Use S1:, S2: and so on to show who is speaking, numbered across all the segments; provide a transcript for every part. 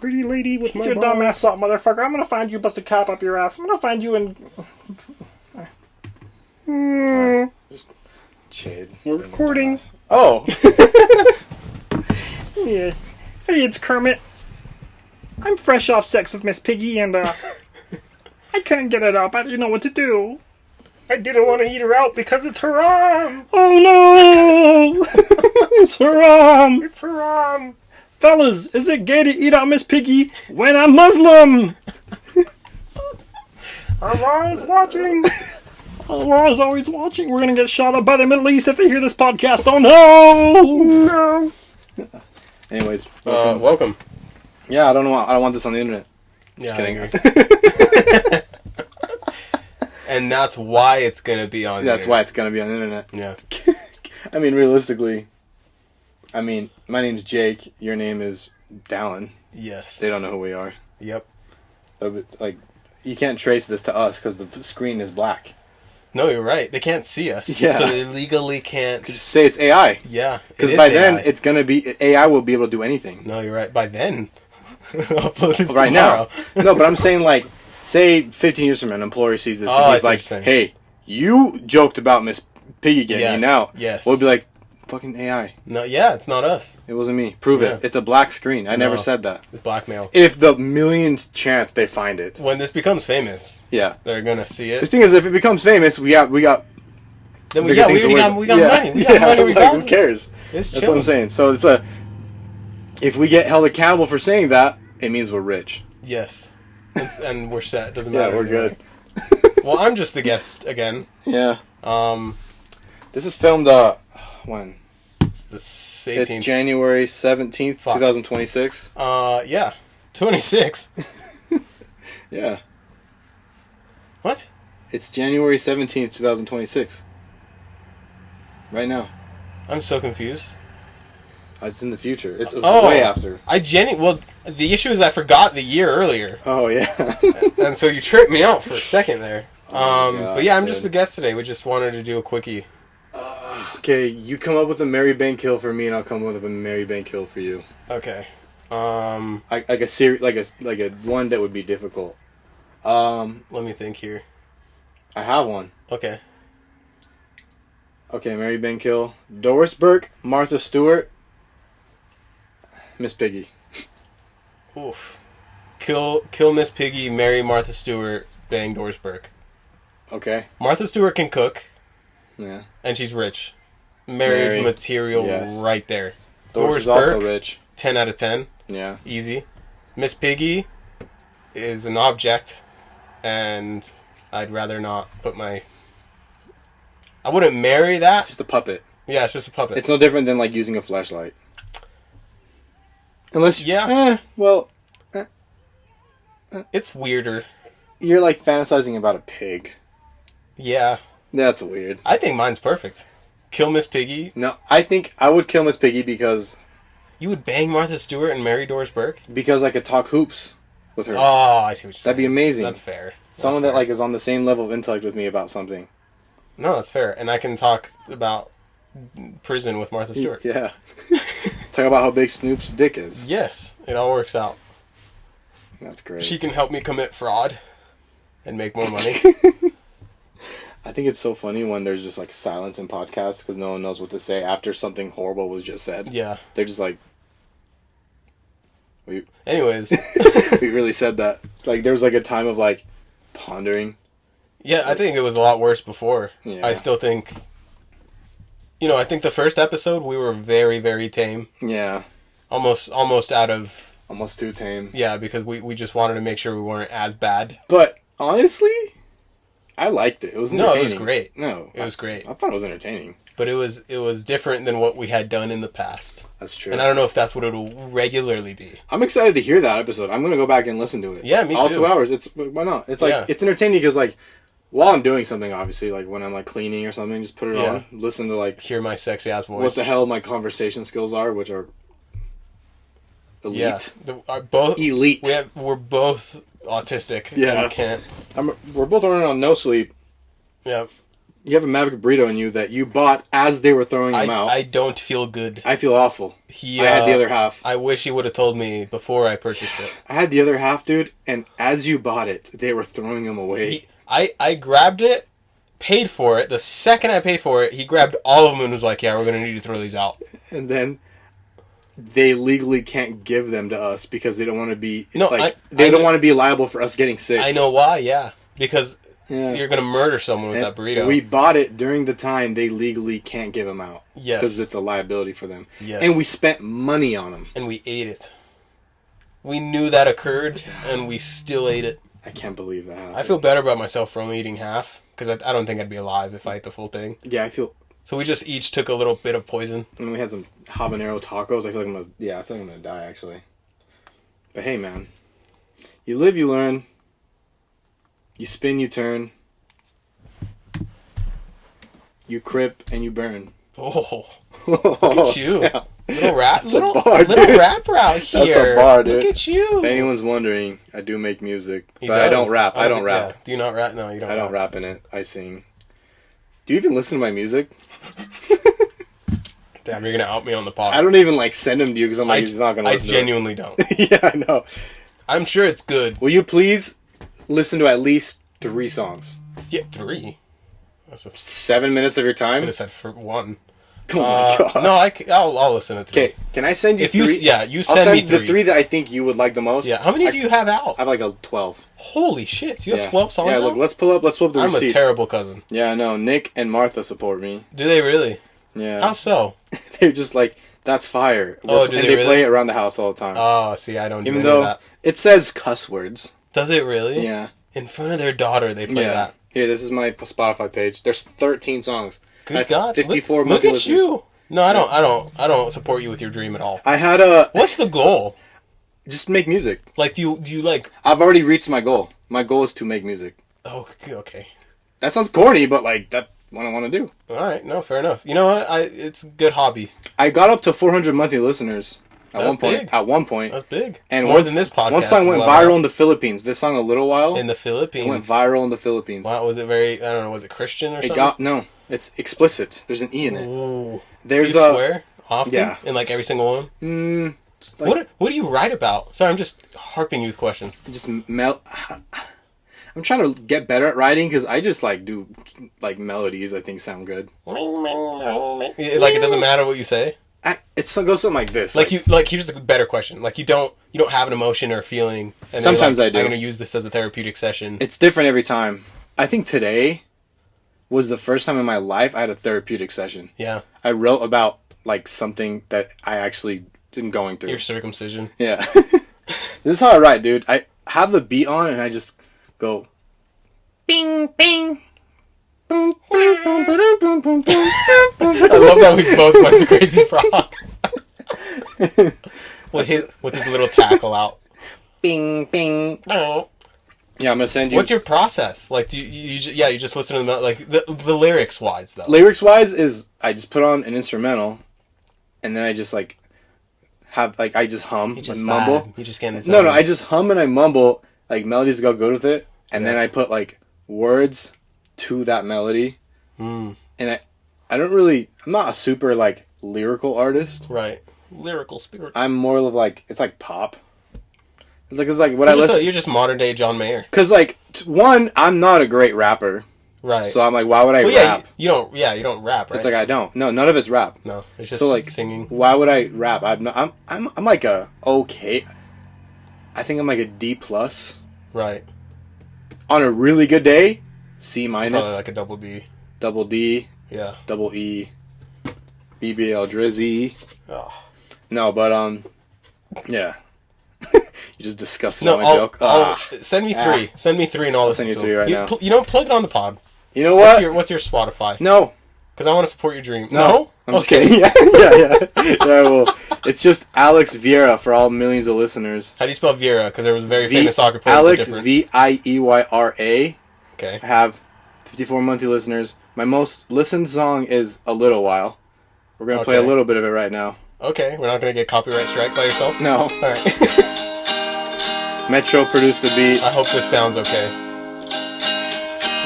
S1: pretty lady with my
S2: your dumb ass up, motherfucker. I'm gonna find you, bust a cap up your ass. I'm gonna find you and...
S1: Just
S2: Chid.
S1: We're recording.
S2: Oh.
S1: Yeah. Hey, it's Kermit. I'm fresh off sex with Miss Piggy, and I couldn't get it up. I didn't know what to do.
S2: I didn't want to eat her out because it's haram.
S1: Oh no! It's haram.
S2: It's haram.
S1: Fellas, is it gay to eat out Miss Piggy when I'm Muslim?
S2: Allah is watching.
S1: Allah is always watching. We're gonna get shot up by the Middle East if they hear this podcast. Oh no!
S2: No.
S3: Anyways,
S2: Welcome.
S3: Yeah, I don't know. I don't want this on the internet.
S2: Yeah,
S3: Kidding.
S2: And that's why it's gonna be on.
S3: That's why it's gonna be on the internet.
S2: Yeah.
S3: I mean, realistically, my name's Jake. Your name is Dallin.
S2: Yes.
S3: They don't know who we are.
S2: Yep.
S3: Like, you can't trace this to us because the screen is black.
S2: No, you're right. They can't see us.
S3: Yeah.
S2: So they legally can't.
S3: Just say it's AI.
S2: Yeah.
S3: Because by then, it's gonna be AI will be able to do anything.
S2: No, you're right. By then, upload this
S3: Right
S2: tomorrow.
S3: now. No, but I'm saying, like, say 15 years from now, an employer sees this
S2: Oh,
S3: and
S2: I
S3: he's
S2: see what
S3: like,
S2: you're saying.
S3: hey, you joked about Miss Piggy getting
S2: Yes,
S3: eaten out.
S2: yes.
S3: We'll be like, fucking AI.
S2: No, yeah, it's not us.
S3: It wasn't me. Prove
S2: Yeah.
S3: it. It's a black screen. I never
S2: No.
S3: said that.
S2: It's blackmail.
S3: If the millionth chance they find it.
S2: When this becomes famous,
S3: Yeah.
S2: they're gonna see
S3: The
S2: it.
S3: thing is, if it becomes famous, we got
S2: Then we
S3: bigger
S2: got
S3: things to worry about.
S2: money. We got
S3: Yeah,
S2: money
S3: like,
S2: regardless.
S3: who cares?
S2: It's
S3: That's
S2: chill.
S3: what I'm saying. So it's if we get held accountable for saying that, it means we're rich.
S2: Yes. And we're set. Doesn't
S3: Yeah,
S2: matter.
S3: we're
S2: anyway.
S3: good.
S2: Well, I'm just the guest again.
S3: Yeah.
S2: Um,
S3: This is filmed when?
S2: it's the 18th.
S3: It's January 17th,
S2: Fuck.
S3: 2026.
S2: Yeah. 26.
S3: Yeah.
S2: What?
S3: It's January 17th, 2026. Right now.
S2: I'm so confused.
S3: It's in the future. It's
S2: Oh.
S3: way after.
S2: Well, the issue is I forgot the year earlier.
S3: Oh, yeah.
S2: And so you tripped me out for a second there.
S3: Oh my God,
S2: but yeah, I'm just
S3: dude.
S2: the guest today. We just wanted to do a quickie.
S3: Okay, you come up with a Mary Bank kill for me, and I'll come up with a Mary Bank kill for you.
S2: Okay.
S3: Like a one that would be difficult.
S2: Let me think here.
S3: I have one.
S2: Okay.
S3: Okay, Mary Bank kill. Doris Burke, Martha Stewart, Miss Piggy.
S2: Oof. Kill Miss Piggy, marry Martha Stewart, bang Doris Burke.
S3: Okay.
S2: Martha Stewart can cook,
S3: Yeah.
S2: and she's rich. Marriage
S3: Mary,
S2: material
S3: yes.
S2: right there.
S3: Doris is
S2: Burke,
S3: also rich.
S2: 10 out of 10.
S3: Yeah.
S2: Easy. Miss Piggy is an object, and I'd rather not put my... I wouldn't marry that.
S3: It's just a puppet.
S2: Yeah, it's just a puppet.
S3: It's no different than like using a flashlight. Unless
S2: Yeah.
S3: It's
S2: weirder.
S3: You're like fantasizing about a pig.
S2: Yeah.
S3: That's weird.
S2: I think mine's perfect. Kill Miss Piggy.
S3: No, I think I would kill Miss Piggy because
S2: You would bang Martha Stewart and marry Doris Burke?
S3: I could talk hoops with her.
S2: Oh, I see what you're saying.
S3: That'd be amazing.
S2: That's fair.
S3: Someone
S2: That's
S3: that
S2: fair.
S3: like is on the same level of intellect with me about something.
S2: No, that's fair. And I can talk about prison with Martha Stewart.
S3: Yeah. Talk about how big Snoop's dick is.
S2: Yes, it all works out.
S3: That's great.
S2: She can help me commit fraud and make more money.
S3: I think it's so funny when there's just like silence in podcasts because no one knows what to say after something horrible was just said.
S2: Yeah.
S3: They're just like,
S2: Anyways.
S3: we really said that. Like there was like a time of like pondering.
S2: Yeah, I think it was a lot worse before.
S3: Yeah.
S2: I still think... I think the first episode we were very, very tame.
S3: Yeah.
S2: Almost out of...
S3: Almost too tame.
S2: Yeah, because we just wanted to make sure we weren't as bad.
S3: But honestly, I liked it. It was entertaining.
S2: No, it was great.
S3: No.
S2: It was great.
S3: I thought it was entertaining.
S2: But it was different than what we had done in the past.
S3: That's true.
S2: And I don't know if that's what it'll regularly be.
S3: I'm excited to hear that episode. I'm going to go back and listen to it.
S2: Yeah, me
S3: All
S2: too.
S3: 2 hours. Why not? It's like,
S2: Yeah.
S3: it's entertaining because like, while I'm doing something, obviously, like when I'm like cleaning or something, just put it
S2: Yeah.
S3: on, listen to like
S2: Hear my sexy ass voice.
S3: what the hell my conversation skills are, which are elite.
S2: Yeah. Both
S3: Elite.
S2: we're both autistic.
S3: Yeah.
S2: And can't.
S3: We're both running on no sleep.
S2: Yeah.
S3: You have a Maverick burrito in you that you bought as they were throwing them out.
S2: I don't feel good.
S3: I feel awful. I had the other half.
S2: I wish he would have told me before I purchased it.
S3: I had the other half, dude, and as you bought it, they were throwing them away.
S2: I grabbed it, paid for it. The second I paid for it, he grabbed all of them and was like, yeah, we're going to need to throw these out.
S3: And then they legally can't give them to us because they don't want to be they don't want to be liable for us getting sick.
S2: I know why, yeah. Because you're going to murder someone with that burrito.
S3: We bought it during the time they legally can't give them out.
S2: Yes.
S3: Because it's a liability for them.
S2: Yes.
S3: And we spent money on them.
S2: And we ate it. We knew that occurred, and we still ate it.
S3: I can't believe that happened.
S2: I feel better about myself for only eating half, because I don't think I'd be alive if I ate the full thing.
S3: Yeah, I feel...
S2: So we just each took a little bit of poison.
S3: And we had some habanero tacos. I feel like I'm gonna die, actually. But hey, man. You live, you learn. You spin, you turn. You crip, and you burn.
S2: Oh, look at you.
S3: Yeah.
S2: Little rapper out here.
S3: That's a bar, dude.
S2: Look at you.
S3: If anyone's wondering, I do make music. But I don't rap. I don't rap.
S2: Yeah. Do you not rap? No, you don't.
S3: I don't rap in it. I sing. Do you even listen to my music?
S2: Damn, you're going to out me on the pod.
S3: I don't even send them to you because I'm like, he's not going to listen to it.
S2: I genuinely don't.
S3: Yeah, I know.
S2: I'm sure it's good.
S3: Will you please listen to at least 3 songs?
S2: Yeah, 3.
S3: 7 minutes of your time?
S2: I could have said for 1.
S3: Oh my gosh.
S2: No, I'll listen to 3.
S3: Okay, can I send you 3?
S2: You send me 3.
S3: The 3 that I think you would like the most.
S2: Yeah, how many do you have out?
S3: I have a 12.
S2: Holy shit, you have 12 songs
S3: out? Yeah, look, let's pull up the receipts.
S2: I'm a terrible cousin.
S3: Yeah, I know. Nick and Martha support me.
S2: Do they really?
S3: Yeah.
S2: How so?
S3: They're just like, that's fire.
S2: Oh, do
S3: and
S2: they
S3: they
S2: really?
S3: play it around the house all the time.
S2: Oh, see, I don't do
S3: Even
S2: any
S3: though
S2: of that.
S3: It says cuss words.
S2: Does it really?
S3: Yeah.
S2: In front of their daughter, they play that.
S3: Here, this is my Spotify page. There's 13 songs.
S2: Good God.
S3: 54
S2: look at
S3: listeners.
S2: You. No, I don't support you with your dream at all.
S3: I had a...
S2: What's the goal?
S3: Just make music.
S2: Like, do you like...
S3: I've already reached my goal. My goal is to make music.
S2: Oh, okay.
S3: That sounds corny, but that's what I want to do.
S2: All right, no, fair enough. You know what? It's a good hobby.
S3: I got up to 400 monthly listeners at one point.
S2: Big.
S3: At one point.
S2: That's big.
S3: And
S2: more than this podcast.
S3: One song went viral in the Philippines. This song, A Little While.
S2: In the Philippines.
S3: It went viral in the Philippines.
S2: Wow, was it very... I don't know, was it Christian or something?
S3: No, it's explicit. There's an E in it.
S2: Ooh.
S3: There's
S2: do you swear often?
S3: Yeah.
S2: In every single one?
S3: Like,
S2: what do you write about? Sorry, I'm just harping you with questions.
S3: Just I'm trying to get better at writing because I just do melodies I think sound good.
S2: It doesn't matter what you say?
S3: It goes something like this.
S2: Here's the better question. You don't have an emotion or a feeling. And
S3: sometimes I do.
S2: I'm going to use this as a therapeutic session.
S3: It's different every time. I think today was the first time in my life I had a therapeutic session.
S2: Yeah.
S3: I wrote about something that I actually been going through.
S2: Your circumcision.
S3: Yeah. This is how I write, dude. I have the beat on and I just go bing bing. I
S2: love that we both went to Crazy Frog. with his little tackle out.
S3: Bing bing. Yeah, I'm gonna send you.
S2: What's your process? Do you just listen to them the lyrics wise though.
S3: Lyrics wise is I just put on an instrumental, and then I just have I just hum and mumble.
S2: You just get in the
S3: No, I just hum and I mumble melodies go good with it, and then I put words to that melody. And I don't really. I'm not a super lyrical artist.
S2: Right. Lyrical spirit.
S3: I'm more of it's pop. It's what I listen.
S2: You're just modern day John Mayer.
S3: Because one, I'm not a great rapper.
S2: Right.
S3: So I'm why would I rap?
S2: You don't rap, right?
S3: It's I don't. No, none of it's rap.
S2: No, it's just singing.
S3: Why would I rap? I'm a okay. I think I'm a D plus.
S2: Right.
S3: On a really good day, C minus.
S2: Probably a double B.
S3: Double D.
S2: Yeah.
S3: Double E. BBL Drizzy.
S2: Oh.
S3: No, but yeah. You just disgusted my joke.
S2: Send me 3. Send me 3 and I'll listen
S3: send you 3 right now.
S2: You know, plug it on the pod.
S3: You know what?
S2: What's your Spotify?
S3: No.
S2: Because I want to support your dream.
S3: No? I'm just kidding. Yeah, well, it's just Alex Vieira for all millions of listeners.
S2: How do you spell Vieira? Because there was a very famous soccer player.
S3: Alex, Vieyra.
S2: Okay.
S3: I have 54 monthly listeners. My most listened song is A Little While. We're going to play a little bit of it right now.
S2: Okay, we're not going to get copyright strike by yourself?
S3: No.
S2: All right.
S3: Metro produced the beat.
S2: I hope this sounds okay.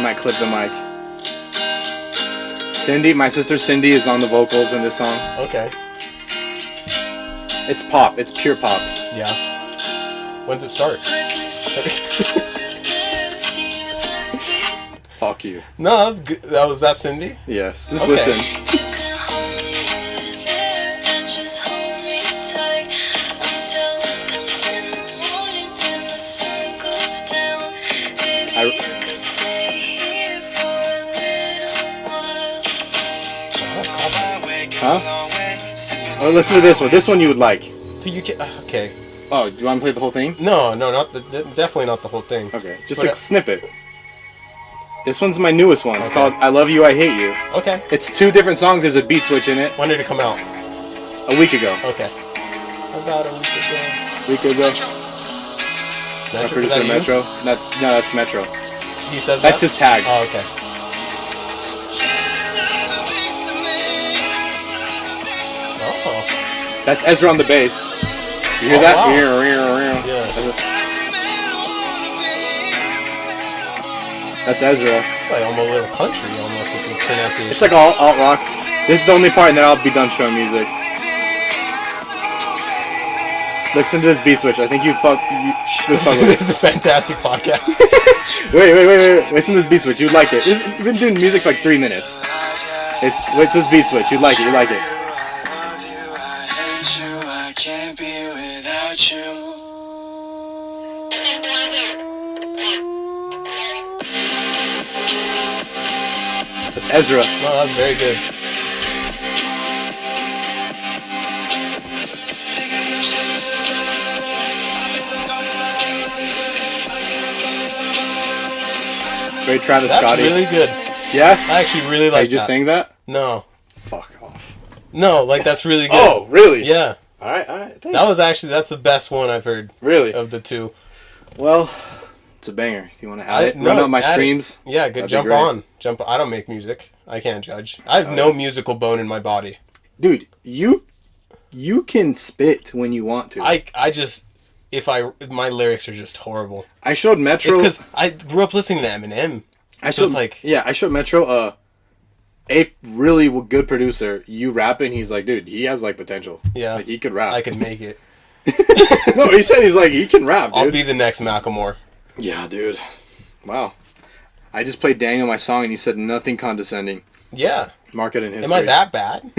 S3: Might clip the mic. Cindy, my sister Cindy, is on the vocals in this song.
S2: Okay.
S3: It's pop. It's pure pop.
S2: Yeah. When's it start?
S3: Fuck you.
S2: No, that was good. Was that Cindy?
S3: Yes. Just
S2: Okay.
S3: listen. Huh? Oh, listen to this one. This one you would like.
S2: So you can. Okay.
S3: Oh, do you want to play the whole thing?
S2: No, not definitely not the whole thing.
S3: Okay, just
S2: But,
S3: a snippet. This one's my newest one. It's
S2: Okay.
S3: called "I Love You, I Hate You."
S2: Okay.
S3: It's 2 different songs. There's a beat switch in it.
S2: When did it come out?
S3: A week ago.
S2: Okay. About a week ago.
S3: Week ago.
S2: Metro,
S3: My
S2: is
S3: producer
S2: that you?
S3: Metro. That's Metro.
S2: He says
S3: That's
S2: that?
S3: his tag.
S2: Oh, okay. Oh.
S3: That's Ezra on the bass. You hear
S2: Oh,
S3: that?
S2: wow.
S3: Yeah. That's Ezra.
S2: It's like almost a little country, almost with the pronunciation.
S3: It's like all alt rock. This is the only part, and then I'll be done showing music. Listen to this beat switch. I think you'd fuck with
S2: This is a fantastic podcast.
S3: Wait. Listen to this beat switch. You'd like it. You've been doing music for like 3 minutes. It's this beat switch. You'd like it. That's Ezra.
S2: No, that was very good.
S3: Very Travis
S2: That's
S3: Scotty.
S2: really good.
S3: Yes?
S2: I actually really
S3: Are
S2: like
S3: you just
S2: that.
S3: saying that?
S2: No.
S3: Fuck off.
S2: No, like that's really good.
S3: Oh, really?
S2: Yeah.
S3: Alright, thanks.
S2: That's the best one I've heard
S3: Really?
S2: of the two.
S3: Well, it's a banger. If you want to add it,
S2: No,
S3: run up my
S2: add it.
S3: streams.
S2: Yeah, good.
S3: That'd be
S2: Jump
S3: great.
S2: on. I don't make music. I can't judge. I have no musical bone in my body.
S3: Dude, you can spit when you want to.
S2: My lyrics are just horrible.
S3: I showed Metro.
S2: It's because I grew up listening to Eminem.
S3: I
S2: So
S3: showed
S2: it's like,
S3: I showed Metro a really good producer. You rap and he's like, dude, he has like potential.
S2: yeah,
S3: Like he could rap.
S2: I can make it.
S3: No, he said he can rap, dude.
S2: I'll be the next Macklemore.
S3: Yeah, dude. Wow. I just played Daniel my song and he said nothing condescending.
S2: Yeah.
S3: Mark it in history.
S2: Am I that bad?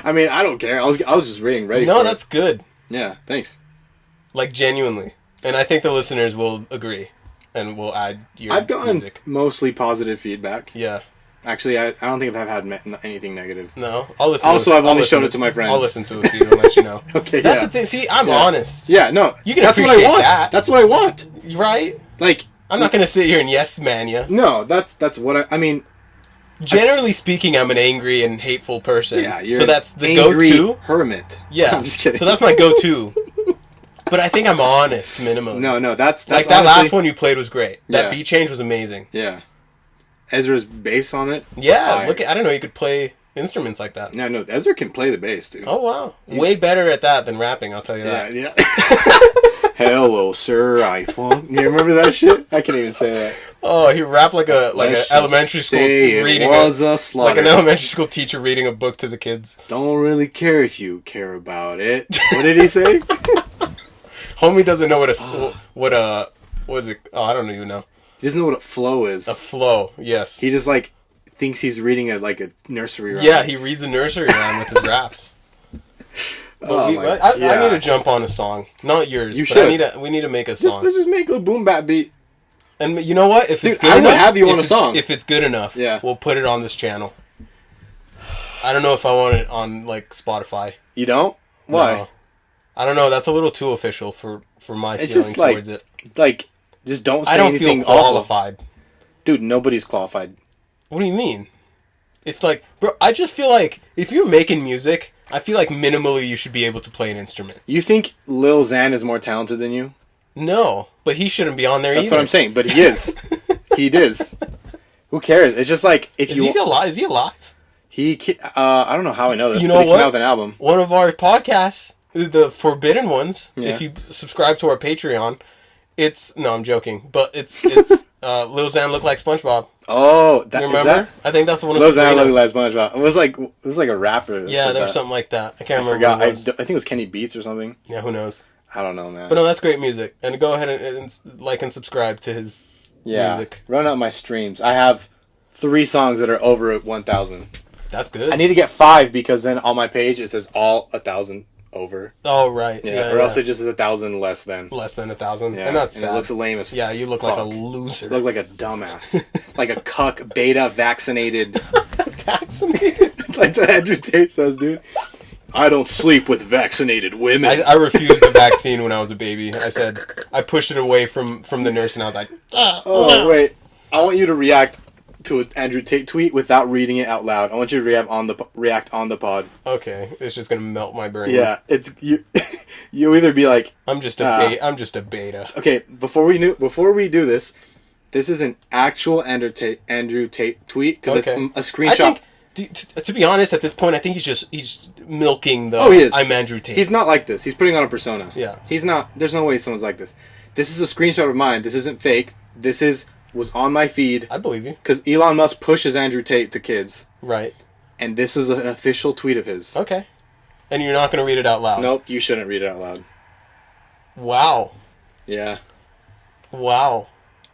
S3: I mean, I don't care. I was just ready for
S2: No,
S3: it.
S2: that's good.
S3: Yeah, thanks.
S2: Like genuinely, and I think the listeners will agree, and will add your
S3: I've gotten
S2: music.
S3: mostly positive feedback.
S2: Yeah.
S3: Actually, I don't think I've had anything negative.
S2: No, I'll listen.
S3: Also, I've
S2: I'll
S3: only
S2: listen
S3: showed it to my friends.
S2: I'll listen to a few and let you know.
S3: Okay,
S2: That's
S3: yeah.
S2: the thing. See, I'm
S3: Yeah.
S2: honest.
S3: Yeah, no.
S2: You can
S3: that's what I
S2: appreciate
S3: want.
S2: that.
S3: That's what I want.
S2: Right?
S3: Like,
S2: I'm not gonna sit here and yes man you.
S3: no, that's what I mean.
S2: Generally speaking, I'm an angry and hateful person.
S3: Yeah, you're
S2: so that's the
S3: angry
S2: go-to.
S3: hermit.
S2: Yeah,
S3: I'm just kidding.
S2: So that's my go-to. But I think I'm honest, minimum.
S3: No, that's
S2: like that
S3: honestly,
S2: last one you played was great. That
S3: Yeah.
S2: beat change was amazing.
S3: Yeah, Ezra's bass on it.
S2: Yeah,
S3: fire.
S2: look, I didn't know you could play instruments like that.
S3: No, Ezra can play the bass, dude.
S2: Oh wow, way better at that than rapping. I'll tell you that.
S3: Yeah. Hello, sir. I funk. You remember that shit? I can't even say that.
S2: Oh, he rapped like an
S3: Let's
S2: elementary
S3: just
S2: school
S3: say
S2: reading
S3: it was a
S2: like
S3: slaughter.
S2: an elementary school teacher reading a book to the kids.
S3: Don't really care if you care about it. What did he say?
S2: Homie doesn't know what is it? Oh, I don't even know.
S3: He doesn't know what a flow is.
S2: A flow. Yes.
S3: He just like thinks he's reading a nursery rhyme.
S2: Yeah, he reads a nursery rhyme with his raps. But
S3: Oh
S2: I need to
S3: gosh.
S2: jump on a song, not yours.
S3: You
S2: but
S3: should.
S2: We need to make a song.
S3: Just make a boom bap beat.
S2: And you know what? If it's
S3: Dude,
S2: good
S3: I would
S2: enough,
S3: have you on
S2: if
S3: a
S2: it's-
S3: song.
S2: If it's good enough,
S3: Yeah.
S2: we'll put it on this channel. I don't know if I want it on like Spotify.
S3: You don't? Why?
S2: No. I don't know. That's a little too official for my
S3: It's
S2: feeling
S3: just like
S2: towards it.
S3: Like, just don't say
S2: I don't
S3: anything
S2: feel qualified.
S3: awful. Dude, nobody's qualified.
S2: What do you mean? It's like, bro, I just feel like if you're making music, I feel like minimally you should be able to play an instrument.
S3: You think Lil Xan is more talented than you?
S2: No, but he shouldn't be on there
S3: That's
S2: either.
S3: what I'm saying, but he is. He is. Who cares? It's just like if
S2: Is
S3: you
S2: he alive? Is he alive?
S3: I don't know how I know this,
S2: You
S3: but
S2: know
S3: he came
S2: what?
S3: out with an album.
S2: One of our podcasts, the Forbidden Ones,
S3: Yeah.
S2: if you subscribe to our Patreon, No, I'm joking. But it's Lil Xan look like SpongeBob.
S3: Oh,
S2: You remember?
S3: is that?
S2: I think that's one of
S3: Lil Xan
S2: Sabrina.
S3: looked like SpongeBob. It was like a rapper. That
S2: Yeah,
S3: said
S2: there was
S3: that.
S2: something like that. I can't
S3: I
S2: remember
S3: forgot.
S2: what it was.
S3: I think it was Kenny Beats or something.
S2: Yeah, who knows?
S3: I don't know, man.
S2: But no, that's great music. And go ahead and like and subscribe to his music.
S3: Run out my streams. I have 3 songs that are over 1,000.
S2: That's good.
S3: I need to get 5 because then on my page it says all 1,000 over.
S2: Oh, right.
S3: Yeah, or else it just is 1,000 less than.
S2: Less than 1,000.
S3: Yeah,
S2: And that's
S3: and it looks lame as
S2: Yeah, you look
S3: fuck.
S2: like a loser.
S3: You look like a dumbass. Like a cuck, beta, vaccinated.
S2: Vaccinated?
S3: That's what Andrew Tate says, dude. I don't sleep with vaccinated women.
S2: I refused the vaccine when I was a baby. I said, I pushed it away from the nurse and I was like,
S3: Oh, wait. I want you to react to an Andrew Tate tweet without reading it out loud. I want you to react on the pod.
S2: okay, it's just going to melt my brain.
S3: Yeah, it's you. You either be like,
S2: I'm just a beta.
S3: okay, before we do this, this is an actual Andrew Tate tweet because
S2: Okay.
S3: it's a screenshot.
S2: I think, to be honest, at this point, I think he's milking the.
S3: Oh, he is.
S2: I'm Andrew Tate.
S3: He's not like this. He's putting on a persona.
S2: Yeah.
S3: He's not. There's no way someone's like this. This is a screenshot of mine. This isn't fake. This was on my feed
S2: I believe you.
S3: because Elon Musk pushes Andrew Tate to kids,
S2: Right.
S3: and this is an official tweet of his.
S2: Okay. And you're not going to read it out loud.
S3: Nope, you shouldn't read it out loud.
S2: Wow.
S3: Yeah,
S2: Wow.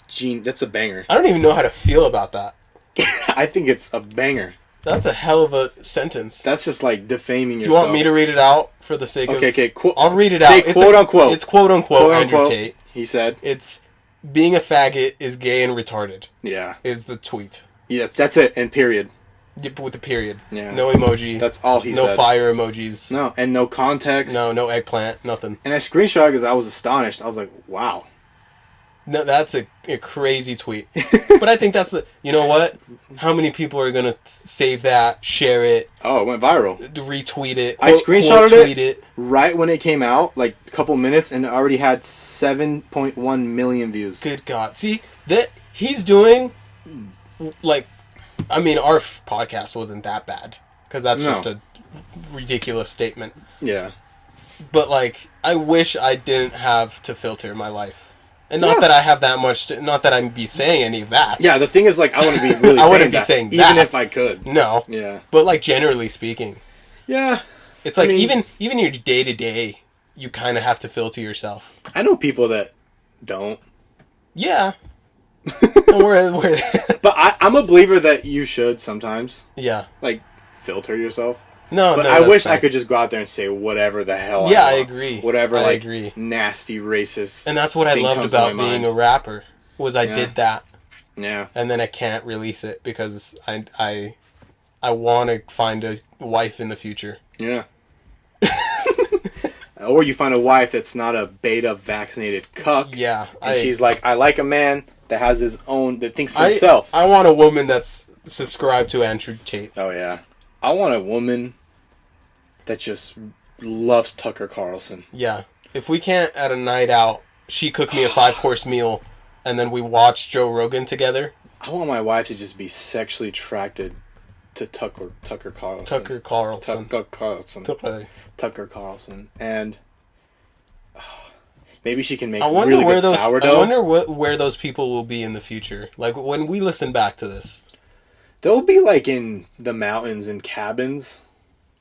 S3: Gene, that's a banger.
S2: I don't even know how to feel about that.
S3: I think it's a banger.
S2: That's a hell of a sentence.
S3: That's just like defaming
S2: Do
S3: yourself.
S2: you want me to read it out for the sake of...
S3: Okay.
S2: I'll read it
S3: Say
S2: out.
S3: quote unquote.
S2: It's quote unquote Andrew Tate.
S3: He said.
S2: It's being a faggot is gay and retarded
S3: Yeah.
S2: is the tweet.
S3: Yeah, that's it. And period.
S2: Yep, with the period.
S3: Yeah.
S2: No emoji.
S3: That's all he
S2: no
S3: said.
S2: fire emojis.
S3: No, and no context.
S2: No eggplant. Nothing.
S3: And I screenshot because I was astonished. I was like, wow.
S2: No, that's a crazy tweet. But I think that's the... You know what? How many people are going to save that, share it,
S3: Oh, it went viral.
S2: retweet it,
S3: I screenshotted
S2: quote tweet it?
S3: right when it came out, like a couple minutes, and it already had 7.1 million views.
S2: Good God. See, that he's doing, like, I mean, our podcast wasn't that bad. Because that's
S3: No.
S2: just a ridiculous statement.
S3: Yeah.
S2: But, like, I wish I didn't have to filter my life. And not
S3: Yeah.
S2: that I have that much, not that I'd be saying any of that.
S3: Yeah, the thing is, like, I wouldn't be really
S2: I wouldn't be saying
S3: even
S2: that.
S3: if I could.
S2: No.
S3: Yeah.
S2: But, like, generally speaking.
S3: Yeah.
S2: It's like,
S3: I mean-
S2: even your day-to-day, you kind of have to filter yourself.
S3: I know people that don't.
S2: Yeah. we're
S3: But I'm a believer that you should sometimes,
S2: yeah.
S3: like, filter yourself.
S2: No,
S3: But
S2: no,
S3: I
S2: that's
S3: wish
S2: fine.
S3: I could just go out there and say whatever the hell
S2: Yeah,
S3: I
S2: I
S3: want.
S2: agree.
S3: Whatever,
S2: I
S3: like,
S2: agree.
S3: nasty, racist
S2: And that's what I
S3: thing
S2: loved
S3: comes to
S2: about
S3: my
S2: being
S3: mind.
S2: a rapper, was I
S3: Yeah.
S2: did that.
S3: Yeah.
S2: And then I can't release it because I want to find a wife in the future.
S3: Yeah. Or you find a wife that's not a beta vaccinated cuck.
S2: Yeah.
S3: And she's like, I like a man that has his own, that thinks for himself.
S2: I want a woman that's subscribed to Andrew Tate.
S3: Oh, yeah. I want a woman that just loves Tucker Carlson.
S2: Yeah. If we can't, at a night out, she cook me a 5-course meal, and then we watch Joe Rogan together.
S3: I want my wife to just be sexually attracted to Tucker Carlson.
S2: Tucker Carlson.
S3: Tucker Carlson. Tucker Carlson. And maybe she can make
S2: I wonder
S3: really
S2: where
S3: good
S2: those.
S3: sourdough.
S2: I wonder where those people will be in the future. Like when we listen back to this.
S3: They'll be like in the mountains in cabins,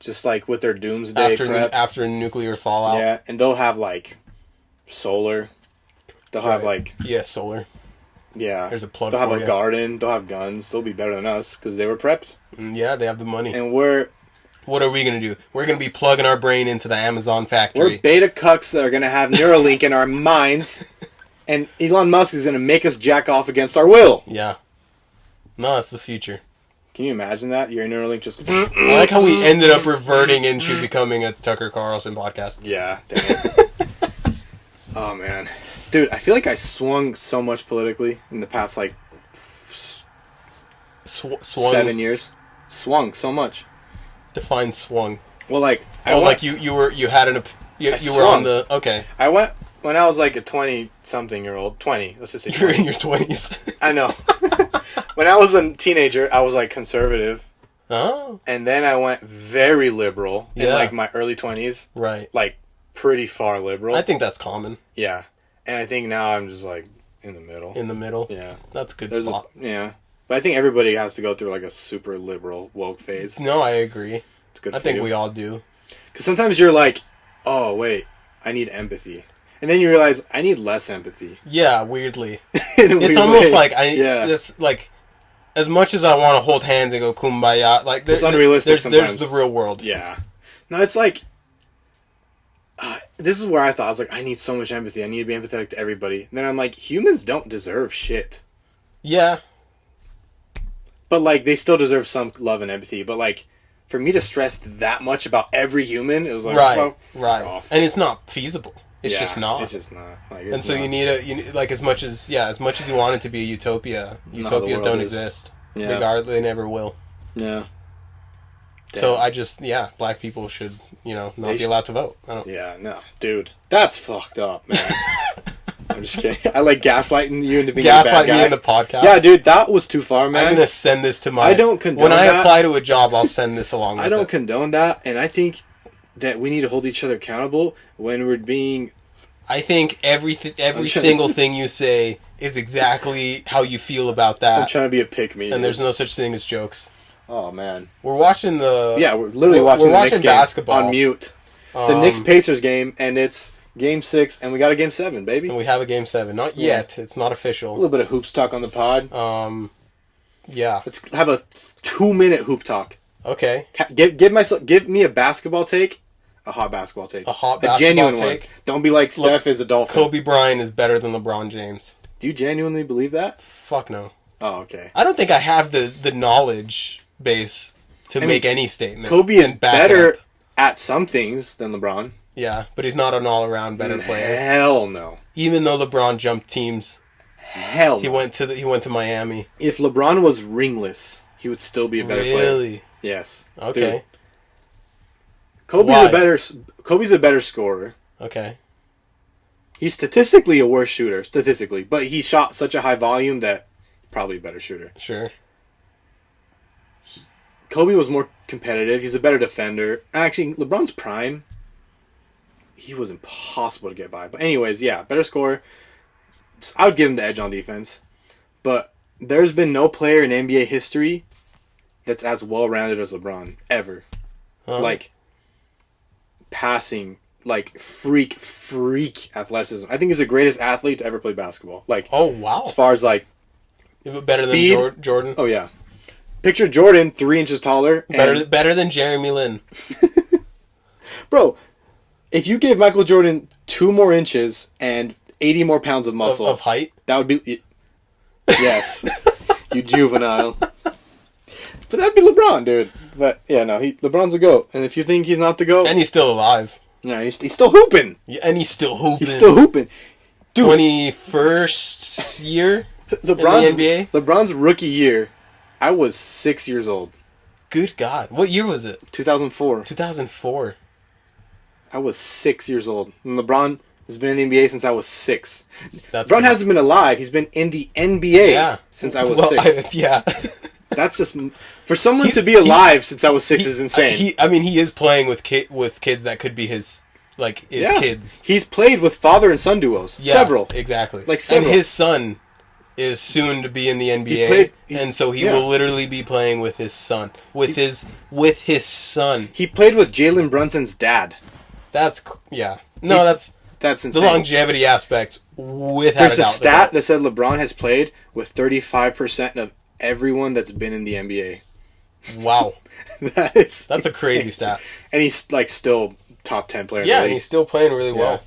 S3: just like with their doomsday prep.
S2: After nuclear fallout.
S3: Yeah, and they'll have like solar. They'll have
S2: Right.
S3: like
S2: Solar.
S3: yeah.
S2: There's a plug
S3: They'll have
S2: for
S3: a
S2: ya.
S3: garden. They'll have guns. They'll be better than us because they were prepped.
S2: Yeah, they have the money.
S3: And we're
S2: What are we gonna do? We're gonna be plugging our brain into the Amazon factory.
S3: beta cucks that are gonna have Neuralink in our minds, and Elon Musk is gonna make us jack off against our will.
S2: Yeah. No, that's the future.
S3: Can you imagine that? Your Neuralink just.
S2: I like how we ended up reverting into becoming a Tucker Carlson podcast.
S3: Yeah. Damn it. Oh man, dude, I feel like I swung so much politically in the past like
S2: Swung.
S3: 7 years. Swung so much.
S2: Define swung.
S3: Well, like
S2: Like you had an you
S3: I
S2: were on
S3: swung.
S2: the okay.
S3: I went when I was like a 20-something-year-old. 20. Let's just say
S2: You're
S3: 20.
S2: in your 20s.
S3: I know. When I was a teenager, I was like conservative,
S2: Oh,
S3: and then I went very liberal in
S2: Yeah.
S3: like my early 20s,
S2: right.
S3: like pretty far liberal.
S2: I think that's common.
S3: Yeah. And I think now I'm just like in the middle.
S2: In the middle?
S3: Yeah.
S2: That's a good spot.
S3: Yeah. But I think everybody has to go through like a super liberal woke phase.
S2: No, I agree.
S3: It's good
S2: I think we all do.
S3: Because sometimes you're like, oh, wait, I need empathy. And then you realize I need less empathy.
S2: Yeah, weirdly.
S3: It's
S2: almost like it's like as much as I want to hold hands and go kumbaya, like
S3: it's unrealistic sometimes.
S2: There's the real world.
S3: Yeah. No, it's like this is where I thought I was like, I need so much empathy. I need to be empathetic to everybody. And then I'm like, humans don't deserve shit.
S2: Yeah.
S3: But like they still deserve some love and empathy. But like for me to stress that much about every human, it was like
S2: right.
S3: Off.
S2: And it's not feasible. It's just not.
S3: It's just not. Like,
S2: and so you need like as much as you want it to be a utopia, utopias don't exist.
S3: Yeah.
S2: Regardless, they never will.
S3: Yeah. Damn.
S2: So I just black people should not be allowed to vote.
S3: Yeah, no, dude, that's fucked up, man. I'm just kidding. I like gaslighting you into being a bad guy.
S2: You in the podcast.
S3: Yeah, dude, that was too far, man.
S2: I'm gonna send this to my.
S3: I don't condone
S2: when I
S3: that.
S2: apply to a job, I'll send this along.
S3: I don't condone that, and I think that we need to hold each other accountable when we're being.
S2: I think every single thing you say is exactly how you feel about that.
S3: I'm trying to be a pick-me.
S2: And there's no such thing as jokes.
S3: Oh, man.
S2: We're watching the...
S3: Yeah, we're literally watching the Knicks
S2: basketball
S3: game on mute. The Knicks-Pacers game, and it's Game 6, and we got a Game 7, baby.
S2: And we have a Game 7. Not yet. It's not official.
S3: A little bit of hoops talk on the pod.
S2: Yeah.
S3: Let's have a 2-minute hoop talk.
S2: Okay.
S3: Give me a basketball take. A hot basketball take. A genuine take. One. Don't be like Steph is a Dolphin.
S2: Kobe Bryant is better than LeBron James.
S3: Do you genuinely believe that?
S2: Fuck no.
S3: Oh, okay.
S2: I don't think I have the knowledge base to make any statement.
S3: Kobe is better at some things than LeBron.
S2: Yeah, but he's not an all-around better player.
S3: Hell no.
S2: Even though LeBron jumped teams.
S3: Hell no.
S2: He went to Miami.
S3: If LeBron was ringless, he would still be a better player.
S2: Really?
S3: Yes.
S2: Okay.
S3: Dude. Kobe's a better scorer.
S2: Okay.
S3: He's statistically a worse shooter, but he shot such a high volume that probably a better shooter.
S2: Sure.
S3: Kobe was more competitive. He's a better defender. Actually, LeBron's prime, he was impossible to get by. But anyways, yeah, better scorer. I would give him the edge on defense. But there's been no player in NBA history that's as well-rounded as LeBron, ever. Like, passing, like, freak athleticism. I think he's the greatest athlete to ever play basketball. Like,
S2: oh, wow.
S3: As far as, like,
S2: better
S3: speed,
S2: than Jordan?
S3: Oh, yeah. Picture Jordan, 3 inches taller.
S2: Better than Jeremy Lin.
S3: Bro, if you gave Michael Jordan 2 more inches and 80 more pounds of muscle.
S2: Of height?
S3: That would be... Yes. You juvenile. But that'd be LeBron, dude. But, yeah, no, LeBron's a GOAT. And if you think he's not the GOAT...
S2: And he's still alive.
S3: Yeah, he's still hooping.
S2: Yeah, and he's still hooping.
S3: He's still hooping.
S2: Dude. 21st year in the NBA?
S3: LeBron's rookie year, I was 6 years old.
S2: Good God. What year was it?
S3: 2004.
S2: 2004.
S3: I was 6 years old. And LeBron has been in the NBA since I was 6. LeBron hasn't been alive. He's been in the NBA since I was 6.
S2: Yeah.
S3: That's just... For someone to be alive since I was 6 is insane.
S2: He is playing with kids that could be his kids.
S3: He's played with father and son duos. Yeah, several.
S2: Exactly.
S3: Like several.
S2: And his son is soon to be in the NBA. And so he will literally be playing with his son. With his son.
S3: He played with Jalen Brunson's dad.
S2: That's... Yeah. No, that's
S3: insane.
S2: The longevity aspect, without
S3: There's
S2: a doubt.
S3: A stat that said LeBron has played with 35% of everyone that's been in the NBA.
S2: Wow. That's insane. A crazy stat. And
S3: he's like still top 10 player.
S2: Yeah, and he's still playing really well.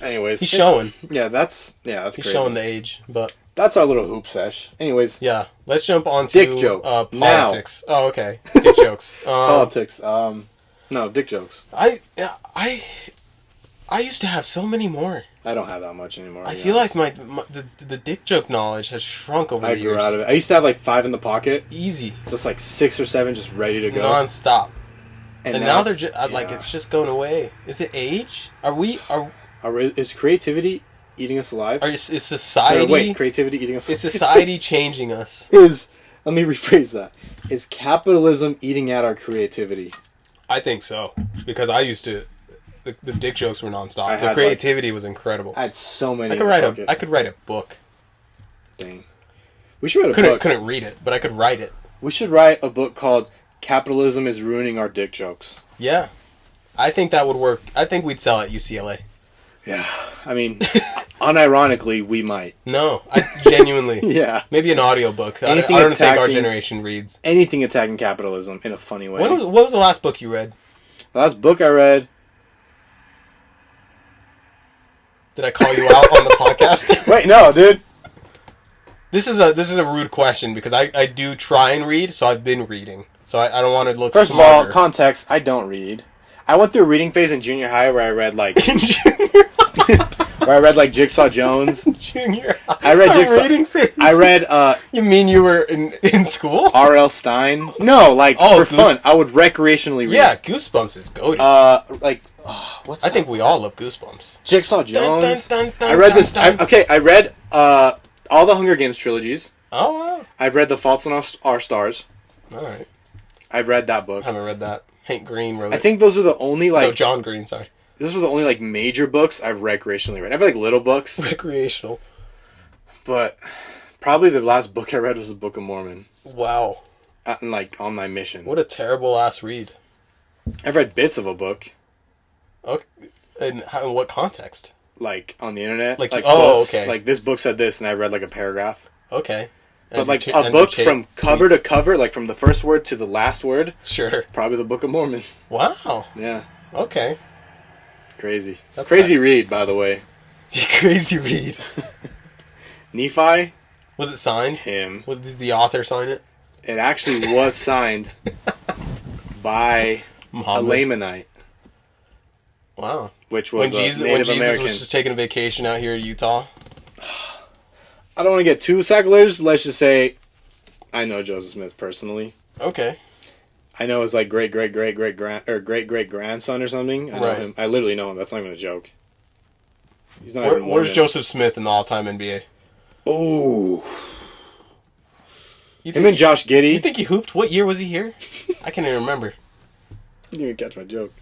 S3: Anyways,
S2: he's showing.
S3: Yeah, that's
S2: he's
S3: crazy.
S2: Showing the age, but
S3: that's our little hoop sesh. Anyways,
S2: yeah, let's jump on to
S3: dick joke.
S2: Politics. Now. Oh, okay. Dick jokes.
S3: Politics. No, dick jokes.
S2: I used to have so many more.
S3: I don't have that much anymore.
S2: I feel like the dick joke knowledge has shrunk over the years.
S3: I grew out of it. I used to have like 5 in the pocket.
S2: Easy.
S3: Just like 6 or 7 just ready to go.
S2: Non-stop. And now they're just like it's just going away. Is it age?
S3: Is creativity eating us alive?
S2: Is society?
S3: No, wait, creativity eating us alive?
S2: Is society changing us?
S3: Let me rephrase that. Is capitalism eating at our creativity?
S2: I think so. Because I used to the dick jokes were nonstop.
S3: I
S2: The
S3: had,
S2: creativity was incredible.
S3: I had so many.
S2: I could write a book.
S3: Dang. We should write a book.
S2: Couldn't read it, but I could write it.
S3: We should write a book called "Capitalism is Ruining Our Dick Jokes."
S2: Yeah, I think that would work. I think we'd sell at UCLA.
S3: Yeah, I mean, unironically, we might.
S2: No, I genuinely.
S3: Yeah.
S2: Maybe an audiobook. I don't think our generation reads.
S3: Anything attacking capitalism in a funny way.
S2: What was the last book you read?
S3: The last book I read...
S2: Did I call you out on the podcast?
S3: Wait, no, dude.
S2: This is a rude question because I do try and read, so I've been reading. So I don't want to look
S3: First
S2: smarter.
S3: of all, context, I don't read. I went through a reading phase in junior high where I read, like... where I read, like, Jigsaw Jones.
S2: Junior high.
S3: I read Jigsaw...
S2: reading phase.
S3: I read,
S2: You mean you were in school?
S3: R.L. Stein. No, like, for fun. I would recreationally read.
S2: Yeah, Goosebumps is goated.
S3: What's
S2: I think we all love Goosebumps.
S3: Jigsaw Jones.
S2: Dun, dun, dun,
S3: I read
S2: dun,
S3: this...
S2: dun.
S3: I read, all the Hunger Games trilogies.
S2: Oh, wow.
S3: I've read The Faults in Our Stars.
S2: Alright.
S3: I've read that book.
S2: I haven't read that. Hank Green wrote it.
S3: I think those are the only, like...
S2: No, John Green, sorry.
S3: Those are the only, like, major books I've recreationally read. I've read, like, little books.
S2: Recreational.
S3: But probably the last book I read was the Book of Mormon.
S2: Wow.
S3: And, like, on my mission.
S2: What a terrible ass read.
S3: I've read bits of a book.
S2: Okay. In what context?
S3: Like, on the internet.
S2: Like
S3: quotes.
S2: okay.
S3: Like, this book said this, and I read, like, a paragraph.
S2: Okay.
S3: But, like, a book from cover to cover, like, from the first word to the last word.
S2: Sure.
S3: Probably the Book of Mormon.
S2: Wow.
S3: Yeah.
S2: Okay.
S3: Crazy.
S2: That's
S3: Crazy read, by the way.
S2: Crazy read.
S3: Nephi?
S2: Was it signed?
S3: Him.
S2: Did the author sign it?
S3: It actually was signed by
S2: Muhammad.
S3: a Lamanite.
S2: Wow.
S3: Which was
S2: when Jesus
S3: American.
S2: was just taking a vacation out here in Utah.
S3: I don't want to get too sacrilegious, but let's just say I know Joseph Smith personally.
S2: Okay.
S3: I know his like great great grandson or something. I know him. I literally know him. That's not even a joke. He's not even Mormon.
S2: Where's Joseph Smith in the all-time NBA?
S3: Oh. Him and Josh Giddey.
S2: You think he hooped? What year was he here? I can't even remember.
S3: You didn't even catch my joke.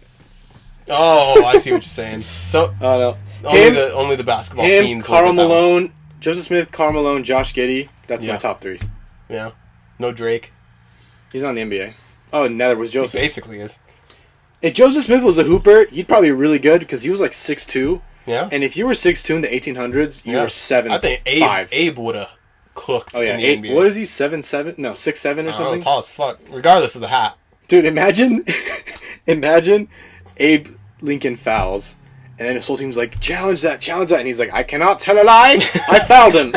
S2: Oh, I see what you're saying. So,
S3: oh no,
S2: only the basketball
S3: him,
S2: fiends.
S3: Karl Malone, Joseph Smith, Karl Malone, Josh Giddey. That's my top three.
S2: Yeah. No Drake.
S3: He's not in the NBA. Oh, neither was Joseph.
S2: He basically is.
S3: If Joseph Smith was a hooper, he'd probably be really good because he was like 6'2".
S2: Yeah.
S3: And if you were 6'2" in the 1800s, you were 7'5".
S2: I think Abe would have cooked.
S3: Oh yeah,
S2: in the NBA.
S3: What is he? 7'7"? No, 6'7" or something.
S2: Tall as fuck, regardless of the hat.
S3: Dude, imagine Abe Lincoln fouls, and then his whole team's like, challenge that, and he's like, I cannot tell a lie. I fouled him.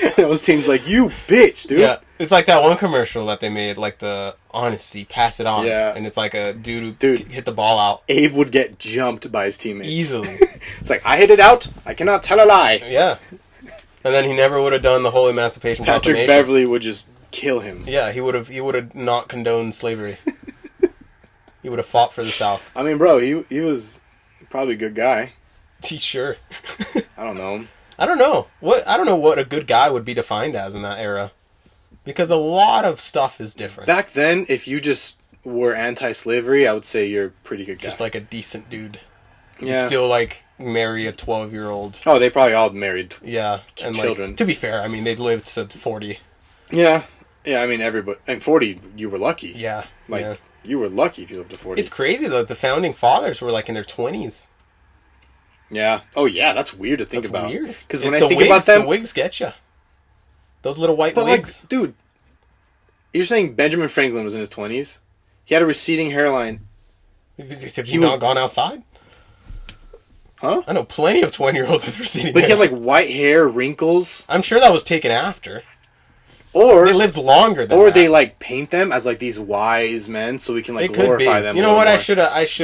S3: And those teams like, you bitch, dude.
S2: Yeah, it's like that one commercial that they made, like the honesty, pass it on.
S3: Yeah.
S2: And it's like a dude who hit the ball out.
S3: Abe would get jumped by his teammates.
S2: Easily.
S3: It's like, I hit it out, I cannot tell a lie.
S2: Yeah. And then he never would have done the whole Emancipation
S3: Patrick
S2: Proclamation.
S3: Beverly would just kill him.
S2: Yeah, he would have not condoned slavery. He would have fought for the South.
S3: I mean, bro, he was probably a good guy.
S2: Sure.
S3: I don't know.
S2: I don't know what a good guy would be defined as in that era, because a lot of stuff is different.
S3: Back then, if you just were anti-slavery, I would say you're a pretty good guy.
S2: Just like a decent dude.
S3: Yeah.
S2: You still like marry a 12-year-old.
S3: Oh, they probably all married.
S2: Yeah, and
S3: children.
S2: Like, to be fair, I mean they lived to 40.
S3: Yeah, I mean everybody. And 40, you were lucky.
S2: Yeah,
S3: you were lucky if you lived to 40.
S2: It's crazy though. The founding fathers were like in their 20s.
S3: Yeah. Oh, yeah. That's weird to think about.
S2: Weird.
S3: Because when I think about them,
S2: the wigs get you. Those little white
S3: but
S2: wigs.
S3: Like, dude, you're saying Benjamin Franklin was in his 20s? He had a receding hairline.
S2: Have you not gone outside?
S3: Huh?
S2: I know plenty of 20-year-olds with receding
S3: But
S2: hair.
S3: he had like white hair, wrinkles.
S2: I'm sure that was taken after.
S3: Or
S2: they lived longer than
S3: or
S2: that.
S3: they like paint them as like these wise men so we can like glorify them.
S2: You know what? I should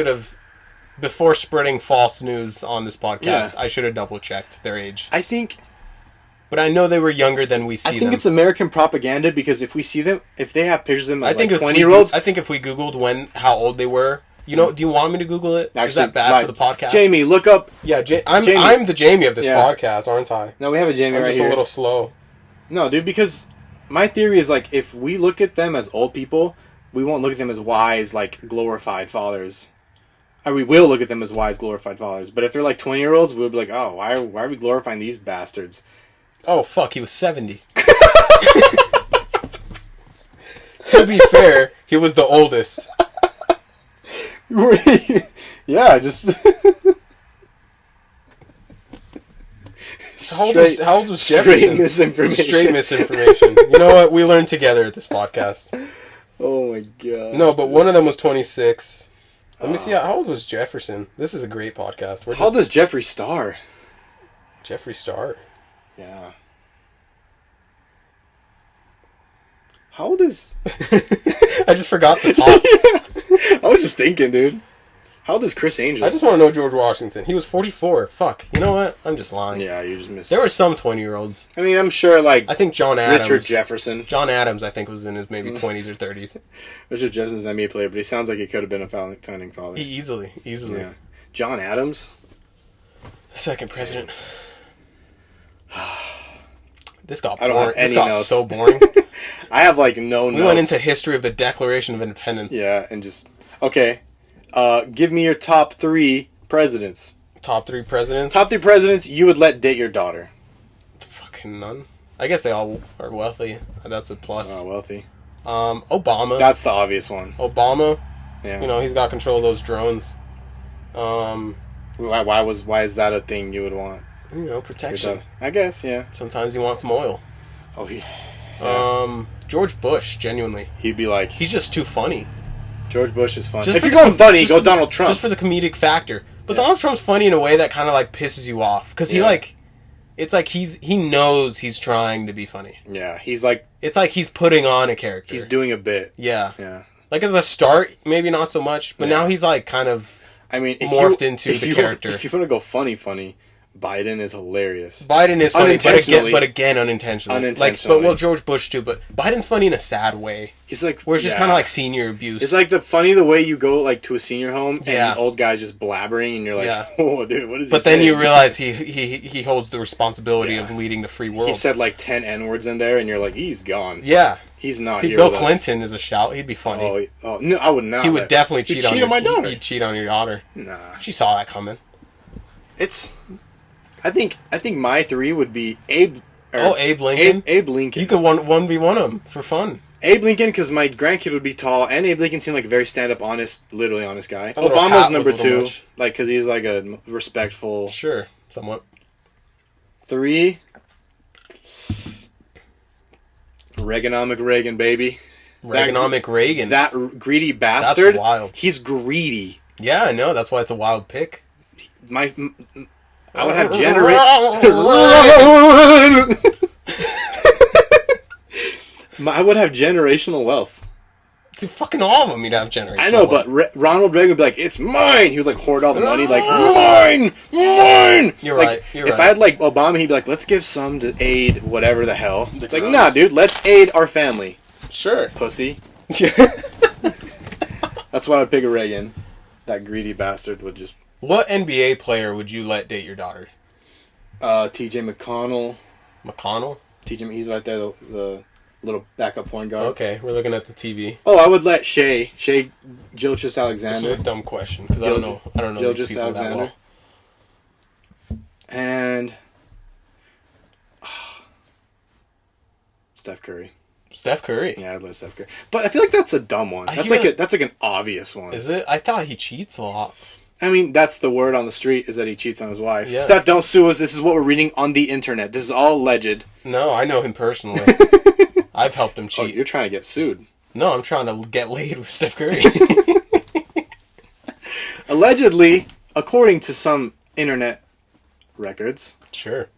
S2: have before spreading false news on this podcast, I should have double checked their age.
S3: I think,
S2: but I know they were younger than we see them.
S3: I think it's American propaganda because if we see them, if they have pictures of them as like
S2: 20-year-olds, I think if we Googled how old they were, do you want me to Google it? Actually, is that bad for the podcast?
S3: Jamie, look up.
S2: Yeah, I'm the Jamie of this podcast, aren't I?
S3: No, we have a Jamie right here.
S2: I'm just a little slow.
S3: No, dude, because my theory is like if we look at them as old people, we won't look at them as wise, like, glorified fathers. Or we will look at them as wise, glorified fathers. But if they're like 20-year-olds, we'll be like, oh, why are we glorifying these bastards?
S2: Oh, fuck, he was 70. To be fair, he was the oldest.
S3: Yeah, just...
S2: How old was Jefferson?
S3: Straight misinformation.
S2: Straight misinformation. You know what? We learned together at this podcast.
S3: Oh my god.
S2: No, but one of them was 26. Let me see. How old was Jefferson? This is a great podcast.
S3: How old is Jeffree Star?
S2: Jeffree Star?
S3: Yeah. How old is...
S2: I just forgot the top.
S3: I was just thinking, dude. How old is Chris Angel?
S2: I just want to know George Washington. He was 44. Fuck. You know what? I'm just lying.
S3: Yeah, you just missed...
S2: There were some 20-year-olds.
S3: I mean, I'm sure, like...
S2: I think John Adams.
S3: Richard Jefferson.
S2: John Adams, I think, was in his maybe 20s or 30s.
S3: Richard Jefferson's an NBA player, but he sounds like he could have been a founding father.
S2: Easily.
S3: Yeah. John Adams?
S2: The second president. This got
S3: I don't
S2: boring.
S3: have any
S2: This got
S3: notes.
S2: so boring.
S3: I have, like, no notes.
S2: We went into history of the Declaration of Independence.
S3: Yeah, and just... Okay. Give me your top 3 presidents.
S2: Top 3 presidents?
S3: Top 3 presidents you would let date your daughter.
S2: Fucking none. I guess they all are wealthy. That's a plus.
S3: Oh, wealthy.
S2: Obama.
S3: That's the obvious one.
S2: Obama.
S3: Yeah.
S2: You know, he's got control of those drones.
S3: Why is that a thing you would want?
S2: You know, protection.
S3: I guess, yeah.
S2: Sometimes you want some oil.
S3: Oh, yeah.
S2: George Bush, genuinely.
S3: He'd be like...
S2: He's just too funny.
S3: George Bush is funny.
S2: Just
S3: if you're going funny, go Donald Trump.
S2: Just for the comedic factor. But Donald Trump's funny in a way that kind of, like, pisses you off. Because he, like... It's like he knows he's trying to be funny.
S3: Yeah, he's like...
S2: It's like he's putting on a character.
S3: He's doing a bit.
S2: Yeah.
S3: Yeah.
S2: Like, at the start, maybe not so much. But now he's, like, kind of...
S3: I mean,
S2: morphed into the character.
S3: If you want to go funny, Biden is hilarious.
S2: Biden is funny, but again unintentionally.
S3: Unintentionally.
S2: Well, George Bush too, but Biden's funny in a sad way.
S3: He's like...
S2: Where it's just kind of like senior abuse.
S3: It's like the way you go, like, to a senior home, and an old guy's just blabbering, and you're like, oh, dude, what is he
S2: But then
S3: saying?
S2: you realize he holds the responsibility of leading the free world.
S3: He said, like, 10 N-words in there, and you're like, he's gone.
S2: Yeah.
S3: He's not
S2: See,
S3: here
S2: Bill
S3: with
S2: Clinton is a shout. He'd be funny.
S3: Oh, no, I would not.
S2: He would definitely cheat on
S3: my daughter.
S2: He'd cheat on your daughter.
S3: Nah.
S2: She saw that coming.
S3: I think my 3 would be Abe
S2: Lincoln?
S3: Abe Lincoln.
S2: You could 1v1 him for fun.
S3: Abe Lincoln, because my grandkid would be tall, and Abe Lincoln seemed like a very stand-up, honest, literally honest guy. Obama's number 2, like, because he's like a respectful...
S2: Sure, somewhat.
S3: 3... Reaganomic Reagan, baby.
S2: Reaganomic Reagan.
S3: That greedy bastard.
S2: That's wild.
S3: He's greedy.
S2: Yeah, I know. That's why it's a wild pick.
S3: I would have I would have generational wealth.
S2: Dude, fucking all of them you'd have generational
S3: I know,
S2: wealth.
S3: but Ronald Reagan would be like, it's mine! He would, like, hoard all the money, like, mine!
S2: You're
S3: like,
S2: right, you're
S3: if
S2: right.
S3: I had, like, Obama, he'd be like, let's give some to aid whatever the hell. It's like, nah, dude, let's aid our family.
S2: Sure.
S3: Pussy. That's why I would pick a Reagan. That greedy bastard would just...
S2: What NBA player would you let date your daughter?
S3: T.J. McConnell.
S2: McConnell?
S3: T.J. He's right there, the little backup point guard.
S2: Okay, we're looking at the TV.
S3: Oh, I would let Shea Gilgeous
S2: This
S3: Alexander.
S2: is a dumb question because I don't know
S3: Gilgeous
S2: these people that
S3: Alexander.
S2: well.
S3: And Steph Curry.
S2: Steph Curry.
S3: Yeah, I'd let Steph Curry. But I feel like that's a dumb one. That's like an obvious one.
S2: Is it? I thought he cheats a lot.
S3: I mean, that's the word on the street, is that he cheats on his wife.
S2: Yeah.
S3: Steph, don't sue us. This is what we're reading on the internet. This is all alleged.
S2: No, I know him personally. I've helped him
S3: Oh,
S2: cheat.
S3: you're trying to get sued.
S2: No, I'm trying to get laid with Steph Curry.
S3: Allegedly, according to some internet records,
S2: Sure.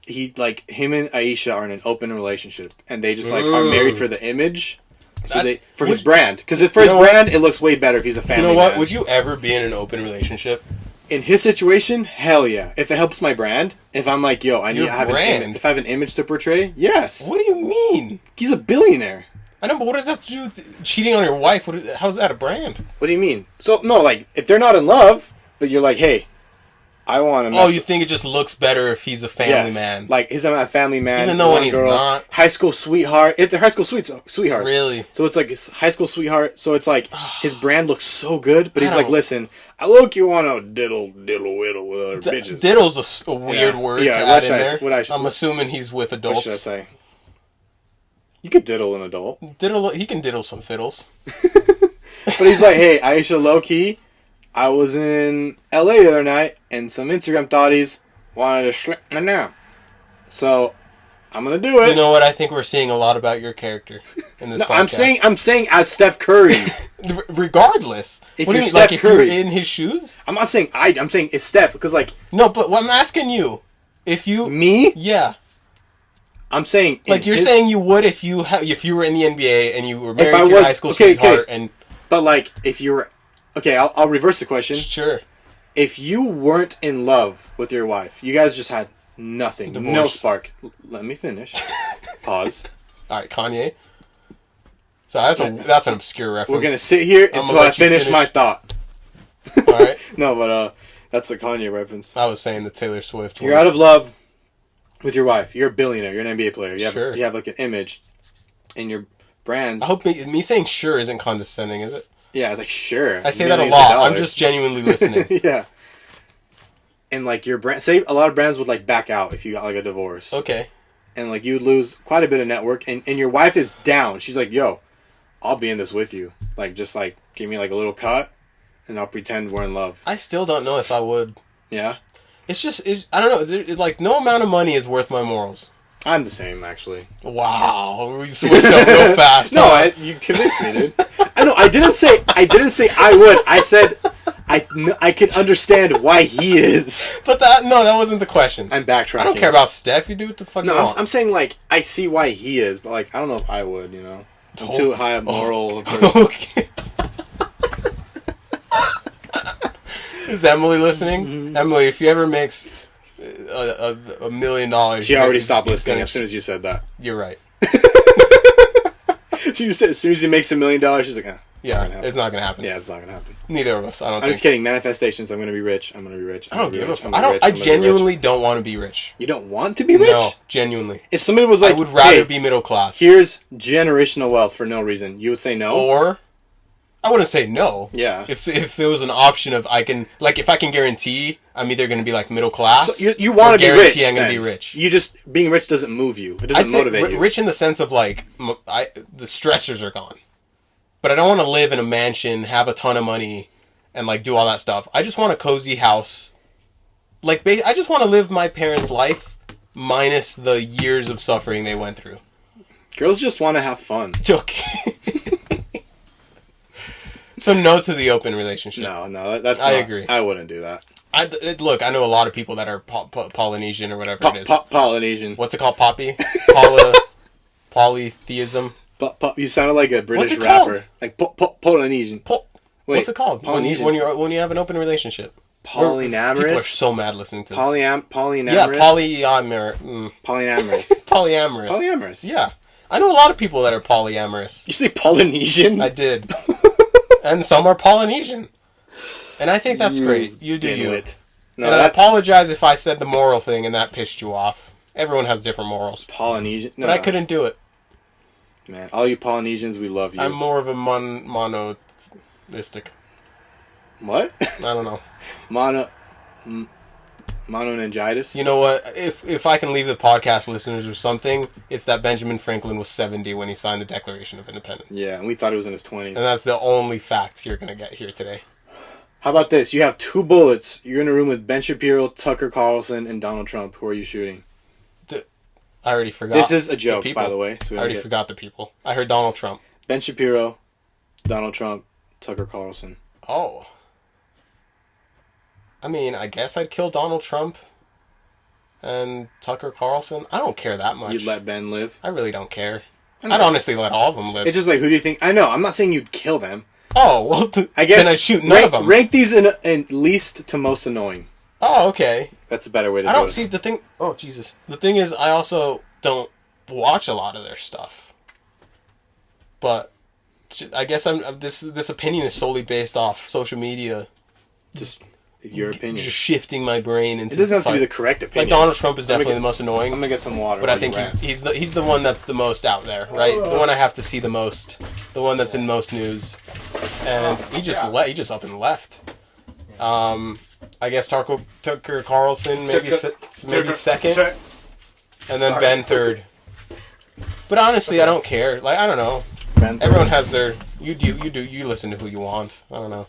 S3: him and Aisha are in an open relationship, and they just are married for the image. So for his brand, because for his brand, it looks way better if he's a family.
S2: You know what?
S3: Man.
S2: Would you ever be in an open relationship?
S3: In his situation, hell yeah. If it helps my brand, if I'm like, yo, I need to have if I have an image to portray, yes.
S2: What do you mean?
S3: He's a billionaire.
S2: I know, but what does that have to do with cheating on your wife? How's that a brand?
S3: What do you mean? So no, like if they're not in love, but you're like, hey, I want to.
S2: Oh, you think it just looks better if he's a family man?
S3: Like he's a family man,
S2: even though when he's not.
S3: High school sweetheart. They're high school sweethearts.
S2: Really?
S3: So it's like his high school sweetheart. So it's like his brand looks so good, but he's like, listen, I look you want to diddle whittle with other bitches.
S2: Diddle's a weird word to add in there. I'm assuming he's with adults.
S3: What should I say? You could diddle an adult.
S2: He can diddle some fiddles.
S3: But he's like, hey, Aisha, low key, I was in LA the other night, and some Instagram thotties wanted to slip me now. So, I'm gonna do it.
S2: You know what? I think we're seeing a lot about your character in this podcast.
S3: I'm saying as Steph Curry.
S2: Regardless.
S3: If
S2: what
S3: you're
S2: do you mean?
S3: Steph
S2: Like,
S3: Curry.
S2: if you're in his shoes?
S3: I'm not saying I'm saying it's Steph, because like...
S2: No, but what I'm asking you, if you...
S3: Me?
S2: Yeah.
S3: I'm saying...
S2: Like, you're saying you would if you were in the NBA and you were married to your high school sweetheart and...
S3: But like, if you were... Okay, I'll reverse the question.
S2: Sure.
S3: If you weren't in love with your wife, you guys just had nothing,
S2: Divorce.
S3: no spark. Let me finish. Pause.
S2: All right, Kanye. So that's an obscure reference.
S3: We're gonna sit here until I finish my thought.
S2: All right.
S3: No, but that's the Kanye reference.
S2: I was saying the Taylor Swift one.
S3: You're out of love with your wife. You're a billionaire. You're an NBA player. You have like an image, and your brands.
S2: I hope me saying sure isn't condescending, is it?
S3: Yeah, it's like sure.
S2: I say that a lot. I'm just genuinely listening.
S3: Yeah. And like your brand, say a lot of brands would like back out if you got like a divorce.
S2: Okay.
S3: And like you would lose quite a bit of network, and your wife is down. She's like, "Yo, I'll be in this with you. Like, just like give me like a little cut, and I'll pretend we're in love."
S2: I still don't know if I would.
S3: Yeah.
S2: I don't know. Like, no amount of money is worth my morals.
S3: I'm the same, actually.
S2: Wow, we switched up real fast.
S3: No, you convinced me, dude. I know. I didn't say I would. I said I can understand why he is.
S2: But that wasn't the question.
S3: I'm backtracking.
S2: I don't care about Steph. You do what the fuck you want.
S3: I'm saying like I see why he is, but like I don't know if I would. You know, I'm too high a moral person.
S2: Okay. Is Emily listening? Mm-hmm. Emily, if you ever makes $1 million,
S3: she already stopped listening as soon as you said that.
S2: You're right.
S3: She said as soon as he makes $1 million, she's like,
S2: yeah, it's not gonna happen.
S3: Yeah, it's not gonna happen.
S2: Neither of us. I'm
S3: just kidding. Manifestations. I'm gonna be rich. I'm gonna be rich.
S2: I don't give a fuck. I genuinely don't want to be rich.
S3: You don't want to be rich?
S2: No, genuinely.
S3: If somebody was like,
S2: I would rather be middle class.
S3: Here's generational wealth for no reason. You would say no?
S2: Or I wouldn't say no.
S3: Yeah.
S2: If there was an option of if I can guarantee I'm either going to be like middle class.
S3: So you want to be rich.
S2: I'm going to be rich.
S3: You just being rich doesn't move you. It doesn't motivate you.
S2: Rich in the sense of like the stressors are gone. But I don't want to live in a mansion, have a ton of money, and like do all that stuff. I just want a cozy house. Like I just want to live my parents' life minus the years of suffering they went through.
S3: Girls just want to have fun.
S2: Okay. So no to the open relationship.
S3: No, that's.
S2: I agree.
S3: I wouldn't do that.
S2: Look, I know a lot of people that are Polynesian or whatever it is.
S3: Polynesian.
S2: What's it called? Poppy? Polytheism.
S3: You sounded like a British
S2: rapper.
S3: Called? Like Polynesian.
S2: What's it called?
S3: Polynesian.
S2: When you have an open relationship.
S3: Polyamorous.
S2: People are so mad listening to this.
S3: Polyamorous.
S2: Yeah,
S3: polyamorous.
S2: Polyamorous.
S3: Polyamorous.
S2: Yeah, I know a lot of people that are polyamorous.
S3: You say Polynesian?
S2: I did. And some are Polynesian. And I think that's great. You do you. No, and I apologize if I said the moral thing and that pissed you off. Everyone has different morals.
S3: Polynesian? No.
S2: But I couldn't do it.
S3: Man, all you Polynesians, we love you.
S2: I'm more of a monotheistic.
S3: What?
S2: I don't know.
S3: Mononingitis?
S2: You know what? If I can leave the podcast listeners with something, it's that Benjamin Franklin was 70 when he signed the Declaration of Independence.
S3: Yeah, and we thought he was in his 20s.
S2: And that's the only fact you're going to get here today.
S3: How about this? You have 2 bullets. You're in a room with Ben Shapiro, Tucker Carlson, and Donald Trump. Who are you shooting?
S2: I already forgot.
S3: This is a joke, by the way. So
S2: I already forgot the people. I heard Donald Trump.
S3: Ben Shapiro, Donald Trump, Tucker Carlson.
S2: Oh. I mean, I guess I'd kill Donald Trump and Tucker Carlson. I don't care that much.
S3: You'd let Ben live?
S2: I really don't care. I'd honestly let all of them live.
S3: It's just like, who do you think? I know, I'm not saying you'd kill them.
S2: Oh, well,
S3: I guess
S2: then I'd shoot none of them.
S3: Rank these in least to most annoying.
S2: Oh, okay.
S3: That's a better way to do it.
S2: I don't see the thing. Oh, Jesus. The thing is, I also don't watch a lot of their stuff. But I guess this opinion is solely based off social media.
S3: Just your opinion.
S2: Just shifting my brain into.
S3: It doesn't have to be the correct opinion.
S2: Like Donald Trump is definitely the most annoying.
S3: I'm gonna get some water.
S2: But I think he's the one that's the most out there, right? The one I have to see the most, the one that's in most news, and he just up and left. I guess Tucker Carlson maybe second, and then Ben third. But honestly, I don't care. Like I don't know. Everyone has their. You listen to who you want. I don't know.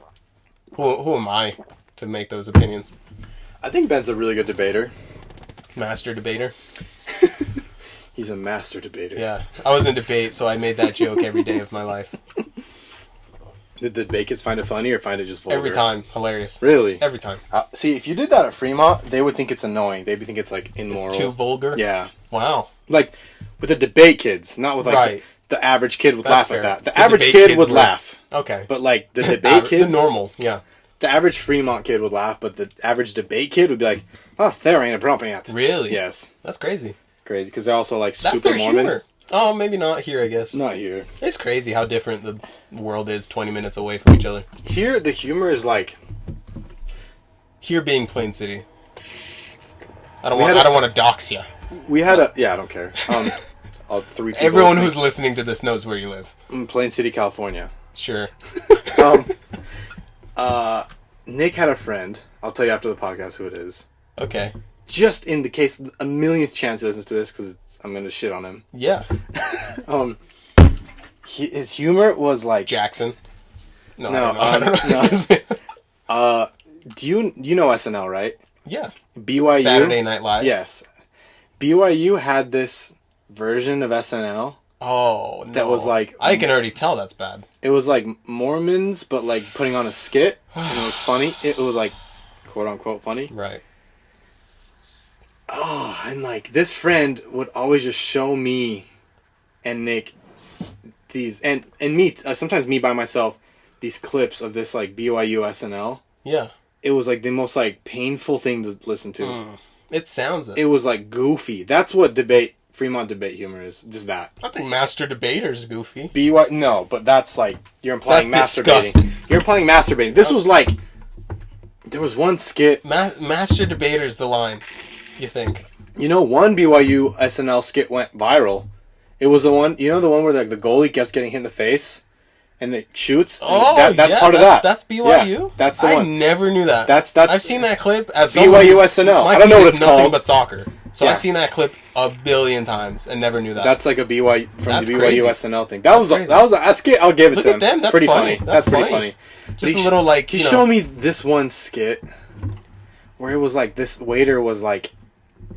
S2: Who am I to make those opinions?
S3: I think Ben's a really good debater.
S2: Master debater.
S3: He's a master debater.
S2: Yeah, I was in debate, so I made that joke every day of my life.
S3: Did the debate kids find it funny or find it just vulgar?
S2: Every time, hilarious.
S3: Really?
S2: Every time.
S3: See, if you did that at Fremont, they would think it's annoying. They'd think it's like immoral.
S2: It's too vulgar.
S3: Yeah.
S2: Wow.
S3: Like with the debate kids, not with like
S2: right.
S3: the average kid would
S2: That's
S3: laugh
S2: fair.
S3: at that. The average kid would laugh.
S2: Okay.
S3: But like the debate kids,
S2: the normal, yeah.
S3: The average Fremont kid would laugh, but the average debate kid would be like, "Oh, there ain't a problem yet."
S2: Really?
S3: Yes.
S2: That's crazy.
S3: Crazy because they're also like
S2: That's
S3: super
S2: their
S3: Mormon.
S2: humor. Oh, maybe not here. I guess
S3: not here.
S2: It's crazy how different the world is 20 minutes away from each other.
S3: Here, the humor is like
S2: here being Plain City. I don't want to dox you.
S3: We had a I don't care. All three people
S2: Everyone who's listening to this knows where you live.
S3: In Plain City, California.
S2: Sure.
S3: Nick had a friend. I'll tell you after the podcast who it is.
S2: Okay.
S3: Just in the case, a millionth chance he listens to this, because I'm going to shit on him.
S2: Yeah.
S3: His humor was like...
S2: Jackson. No.
S3: Do you know SNL, right?
S2: Yeah.
S3: BYU?
S2: Saturday Night Live?
S3: Yes. BYU had this version of SNL.
S2: Oh, no.
S3: That was like...
S2: I can already tell that's bad.
S3: It was like Mormons, but like putting on a skit, and it was funny. It was like, quote-unquote funny.
S2: Right.
S3: Oh, and like, this friend would always just show me and Nick these... And me, sometimes me by myself, these clips of this like BYU SNL.
S2: Yeah.
S3: It was like the most like painful thing to listen to.
S2: It sounds it.
S3: It was like goofy. That's what Fremont debate humor is. Just that.
S2: I think Master Debater's goofy.
S3: No, but that's like you're implying
S2: that's
S3: masturbating.
S2: Disgusting.
S3: You're implying masturbating. This was like there was one skit.
S2: Master Debater's the line. You think?
S3: You know, one BYU SNL skit went viral. It was the one. You know, the one where like the goalie keeps getting hit in the face. And it shoots.
S2: Oh,
S3: that's part of that.
S2: That's BYU.
S3: Yeah, that's the one.
S2: I never knew that.
S3: That's.
S2: I've seen that clip as
S3: BYU SNL. I don't know what it's
S2: nothing
S3: called.
S2: but soccer. So I've seen that clip a billion times and never knew that.
S3: That's like a BYU from the BYU
S2: crazy.
S3: SNL thing. That was a skit. I'll give it
S2: Look
S3: to
S2: at
S3: him.
S2: them. That's
S3: pretty
S2: funny.
S3: That's pretty funny.
S2: Just a little like
S3: he showed me this one skit where it was like this waiter was like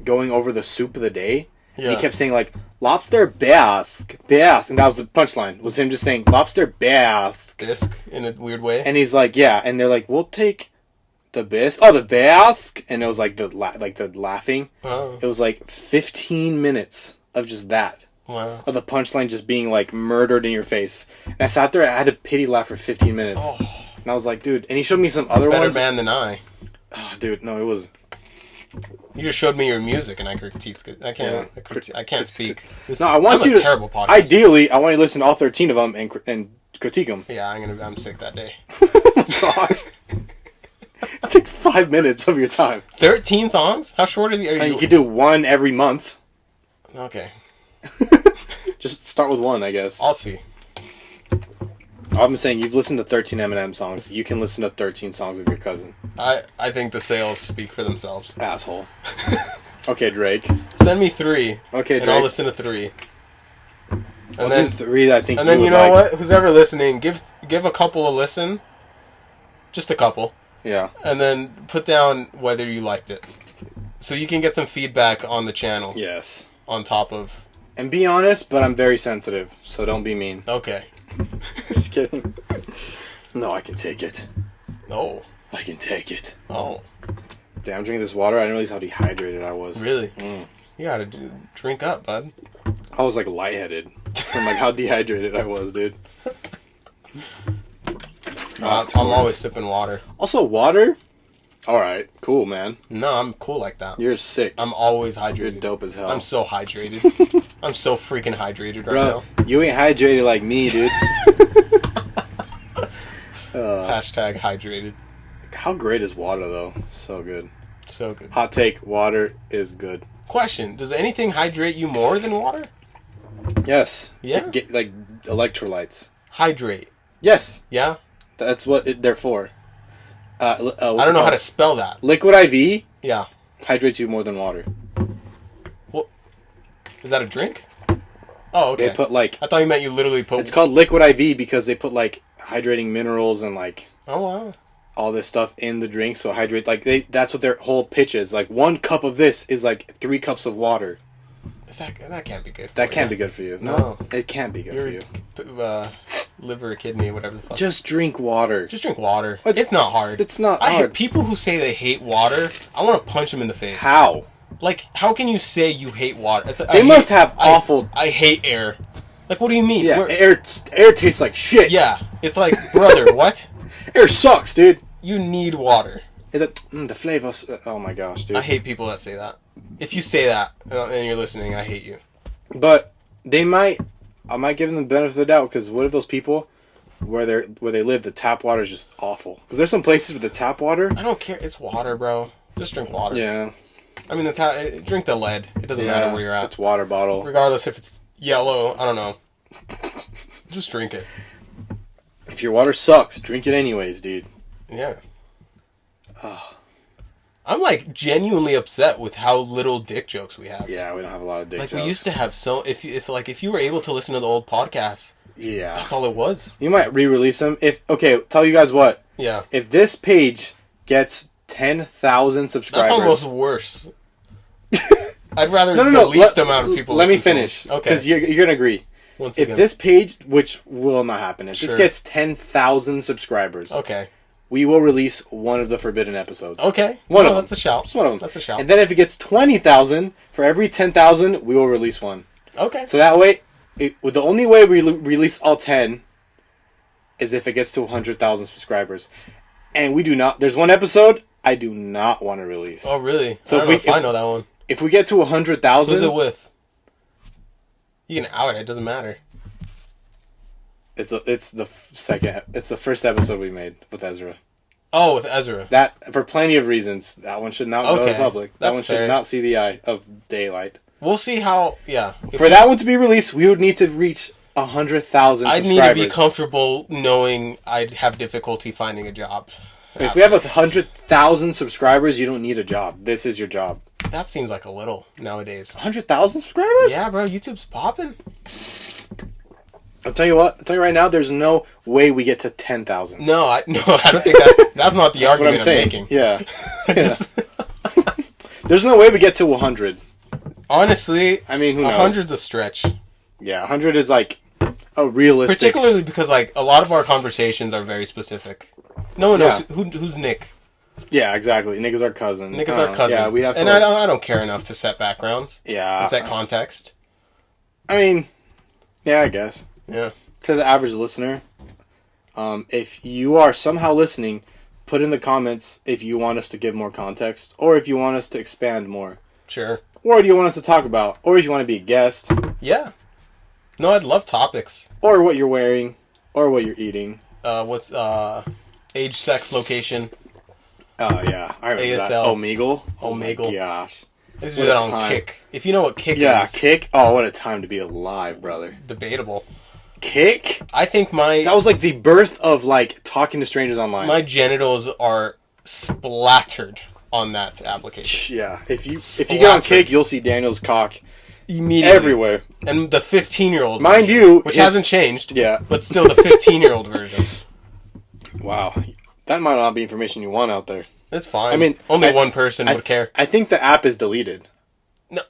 S3: going over the soup of the day. Yeah. And he kept saying like lobster bisque, and that was the punchline. Was him just saying lobster bisque
S2: in a weird way.
S3: And he's like, yeah, and they're like, we'll take the bisque. Oh, the bisque, and it was like the laughing.
S2: Oh.
S3: It was like 15 minutes of just that.
S2: Wow.
S3: Of the punchline just being like murdered in your face. And I sat there, I had a pity laugh for 15 minutes. Oh. And I was like, dude, and he showed me some other ones.
S2: Better man than I.
S3: Oh, dude, no, it was.
S2: You just showed me your music and I critiqued it. I can't speak.
S3: I want you to.
S2: Terrible podcast.
S3: Ideally, I want you to listen to all 13 of them and critique them.
S2: Yeah, I'm sick that day.
S3: God. It took 5 minutes of your time.
S2: 13 songs? How short are you?
S3: You could do one every month.
S2: Okay.
S3: Just start with one, I guess.
S2: I'll see.
S3: I'm saying you've listened to 13 Eminem songs. You can listen to 13 songs of your cousin.
S2: I think the sales speak for themselves.
S3: Asshole. Okay, Drake.
S2: Send me 3.
S3: Okay, Drake.
S2: And I'll listen to 3.
S3: And then 3. I think.
S2: And then you know what? Who's ever listening, give a couple a listen. Just a couple.
S3: Yeah.
S2: And then put down whether you liked it, so you can get some feedback on the channel.
S3: Yes.
S2: On top of.
S3: And be honest, but I'm very sensitive, so don't be mean.
S2: Okay.
S3: Just kidding. No, I can take it.
S2: No.
S3: I can take it.
S2: Oh.
S3: Damn, I'm drinking this water. I didn't realize how dehydrated I was.
S2: Really? You gotta drink up, bud.
S3: I was like lightheaded from like how dehydrated I was, dude.
S2: I'm always sipping water.
S3: Also, water? Alright, cool, man.
S2: No, I'm cool like that.
S3: You're sick.
S2: I'm always hydrated.
S3: You're dope as hell.
S2: I'm so hydrated. I'm so freaking hydrated right
S3: Bro,
S2: now.
S3: You ain't hydrated like me, dude.
S2: Hashtag hydrated.
S3: How great is water though? So good.
S2: So good.
S3: Hot take: water is good.
S2: Question: does anything hydrate you more than water?
S3: Yes.
S2: Yeah?
S3: Get like electrolytes.
S2: Hydrate.
S3: Yes.
S2: Yeah.
S3: That's what they're for.
S2: I don't know how to spell that.
S3: Liquid IV
S2: Yeah.
S3: hydrates you more than water.
S2: Well, is that a drink? Oh, okay.
S3: They put like
S2: I thought you meant you literally put.
S3: it's called liquid IV because they put like hydrating minerals and like
S2: Oh wow.
S3: all this stuff in the drink. So hydrate like that's what their whole pitch is. Like 1 cup of this is like 3 cups of water.
S2: That can't be good.
S3: That can't be good for you. No, it can't be good for you.
S2: Liver, kidney, whatever the fuck.
S3: Just drink water.
S2: Just drink water. It's not hard.
S3: It's not
S2: I hate
S3: hard.
S2: people who say they hate water. I want to punch them in the face.
S3: How?
S2: Like, how can you say you hate water?
S3: They must have awful.
S2: I hate air. Like, what do you mean?
S3: Yeah, air tastes like shit.
S2: Yeah, it's like, brother, what?
S3: Air sucks, dude.
S2: You need water.
S3: The flavor. Oh my gosh, dude.
S2: I hate people that say that. If you say that and you're listening, I hate you.
S3: But I might give them the benefit of the doubt because what if those people where they live, the tap water is just awful? Because there's some places with the tap water.
S2: I don't care. It's water, bro. Just drink water.
S3: Yeah.
S2: I mean, drink the lead. It doesn't matter where you're at.
S3: It's water bottle.
S2: Regardless if it's yellow, I don't know. Just drink it.
S3: If your water sucks, drink it anyways, dude.
S2: Yeah. I'm like genuinely upset with how little dick jokes we have.
S3: Yeah, we don't have a lot of dick jokes.
S2: We used to have if you were able to listen to the old podcasts.
S3: Yeah.
S2: That's all it was.
S3: You might re-release them tell you guys what.
S2: Yeah.
S3: If this page gets 10,000 subscribers.
S2: That's almost worse. I'd rather the least amount of people.
S3: Let me finish.
S2: Okay.
S3: Because you're gonna agree.
S2: Once
S3: if
S2: again.
S3: this page, which will not happen, if this gets 10,000 subscribers,
S2: okay,
S3: we will release one of the forbidden episodes.
S2: Okay,
S3: one of them.
S2: That's a shout.
S3: Just one of them.
S2: That's a shout.
S3: And then if it gets 20,000, for every 10,000, we will release one.
S2: Okay.
S3: So that way, the only way we release all 10 is if it gets to 100,000 subscribers. And we do not. There's one episode I do not want to release.
S2: Oh really?
S3: So
S2: I know that one.
S3: If we get to 100,000,
S2: who's it with? You can out it. It doesn't matter.
S3: It's the first episode we made with Ezra.
S2: Oh, with Ezra.
S3: That for plenty of reasons. That one should not go to public. That one should not see the eye of daylight.
S2: We'll see how. Yeah.
S3: For that one to be released, we would need to reach 100,000
S2: I'd
S3: subscribers.
S2: need to be comfortable knowing I'd have difficulty finding a job.
S3: If we have 100,000 subscribers, you don't need a job. This is your job.
S2: That seems like a little nowadays.
S3: 100,000 subscribers?
S2: Yeah, bro. YouTube's popping.
S3: I'll tell you what. I'll tell you right now. There's no way we get to 10,000.
S2: No, I don't think that. That's not the argument
S3: what I'm
S2: making.
S3: Yeah.
S2: Just
S3: There's no way we get to 100.
S2: Honestly,
S3: I mean, who knows?
S2: 100's a stretch.
S3: Yeah, 100 is like a realistic.
S2: Particularly because like a lot of our conversations are very specific. No one knows who's Nick.
S3: Yeah, exactly. Nick is our cousin.
S2: Nick is our cousin.
S3: Yeah, we have.
S2: And I don't care enough to set backgrounds.
S3: Yeah.
S2: And set context.
S3: I mean, yeah, I guess.
S2: Yeah.
S3: To the average listener, if you are somehow listening, put in the comments if you want us to give more context, or if you want us to expand more.
S2: Sure.
S3: Or do you want us to talk about, or if you want to be a guest.
S2: Yeah. No, I'd love topics.
S3: Or what you're wearing, or what you're eating.
S2: What's age, sex, location.
S3: Oh yeah, I remember
S2: ASL.
S3: that. Omegle.
S2: Oh my
S3: gosh.
S2: Let's do that on Kick. If you know what Kick is.
S3: Yeah, Kick. Oh, what a time to be alive, brother.
S2: Debatable.
S3: Kick?
S2: I think that
S3: was like the birth of like talking to strangers online.
S2: My genitals are splattered on that application.
S3: Yeah. If you get on Kick, you'll see Daniel's cock
S2: immediately
S3: everywhere.
S2: And the 15-year-old
S3: mind
S2: version,
S3: you,
S2: which hasn't changed.
S3: Yeah.
S2: But still the 15-year-old version.
S3: Wow. That might not be information you want out there.
S2: It's fine.
S3: I mean,
S2: only one person would care.
S3: I think the app is deleted.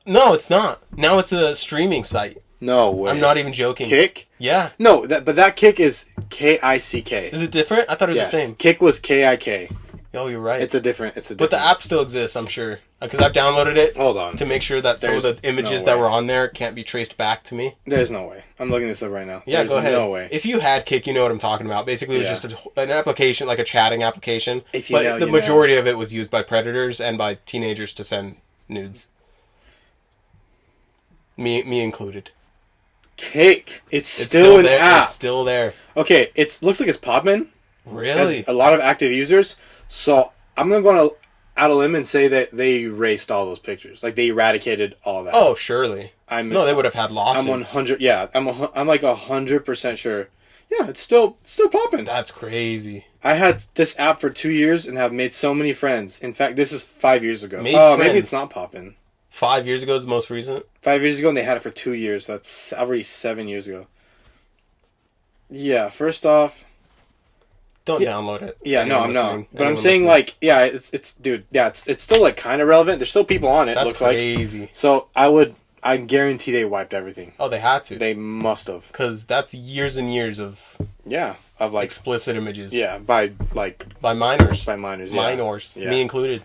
S2: No, it's not. Now it's a streaming site.
S3: No way.
S2: I'm not even joking.
S3: Kick?
S2: Yeah.
S3: No, but that Kick is Kick.
S2: Is it different? I thought it was the same.
S3: Kick was Kik.
S2: Oh, you're right.
S3: It's a different.
S2: But the app still exists, I'm sure, because I've downloaded it.
S3: Hold on.
S2: To make sure that some of the images that were on there can't be traced back to me.
S3: There's no way. I'm looking this up right now.
S2: Yeah, go ahead.
S3: No way.
S2: If you had Kick, you know what I'm talking about. Basically, it was just an application, like a chatting application. But the majority of it was used by predators and by teenagers to send nudes. Me included.
S3: Kick. It's still an
S2: there.
S3: app.
S2: It's still there.
S3: Okay, it looks like it's popping.
S2: Really?
S3: Has a lot of active users, So I'm gonna go out of limb and say that they erased all those pictures. Like they eradicated all that.
S2: Oh, surely.
S3: No,
S2: they would have had lawsuits.
S3: I'm 100. Yeah, I'm like 100% sure. Yeah, it's still popping.
S2: That's crazy.
S3: I had this app for 2 years and have made so many friends. In fact, this is 5 years ago.
S2: Maybe
S3: it's not popping.
S2: 5 years ago is the most recent?
S3: 5 years ago, and they had it for 2 years. So that's already 7 years ago. Yeah, first off...
S2: Don't download it.
S3: Yeah, no, I'm not. But I'm saying, like, yeah, it's dude, yeah, it's still, like, kind of relevant. There's still people on it, looks like.
S2: That's crazy.
S3: So, I guarantee they wiped everything.
S2: Oh, they had to.
S3: They must have.
S2: Because that's years and years of...
S3: Yeah, of, like...
S2: explicit images.
S3: Yeah, by
S2: minors.
S3: By minors, yeah.
S2: Minors,
S3: yeah.
S2: Me included.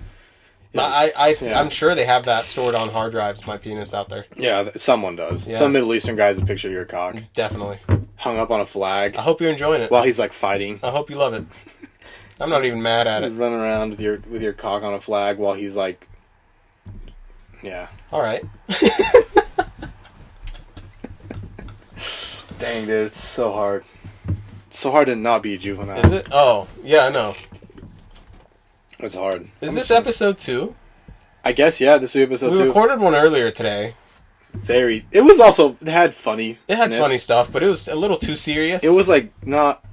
S3: Yeah.
S2: But I'm sure they have that stored on hard drives, my penis out there.
S3: Yeah, someone does.
S2: Yeah.
S3: Some Middle Eastern guy has a picture of your cock.
S2: Definitely.
S3: Hung up on a flag.
S2: I hope you're enjoying it.
S3: While he's, like, fighting.
S2: I hope you love it. I'm not even mad at it.
S3: Running around with your cock on a flag while he's, like... Yeah.
S2: Alright.
S3: Dang, dude, it's so hard. It's so hard to not be a juvenile.
S2: Is it? Oh, yeah, I know.
S3: It's hard.
S2: Is this episode 2?
S3: I guess, yeah, this will be episode 2.
S2: We recorded one earlier today.
S3: It was also, it had funny.
S2: It had funny stuff, but it was a little too serious.
S3: It was, like, not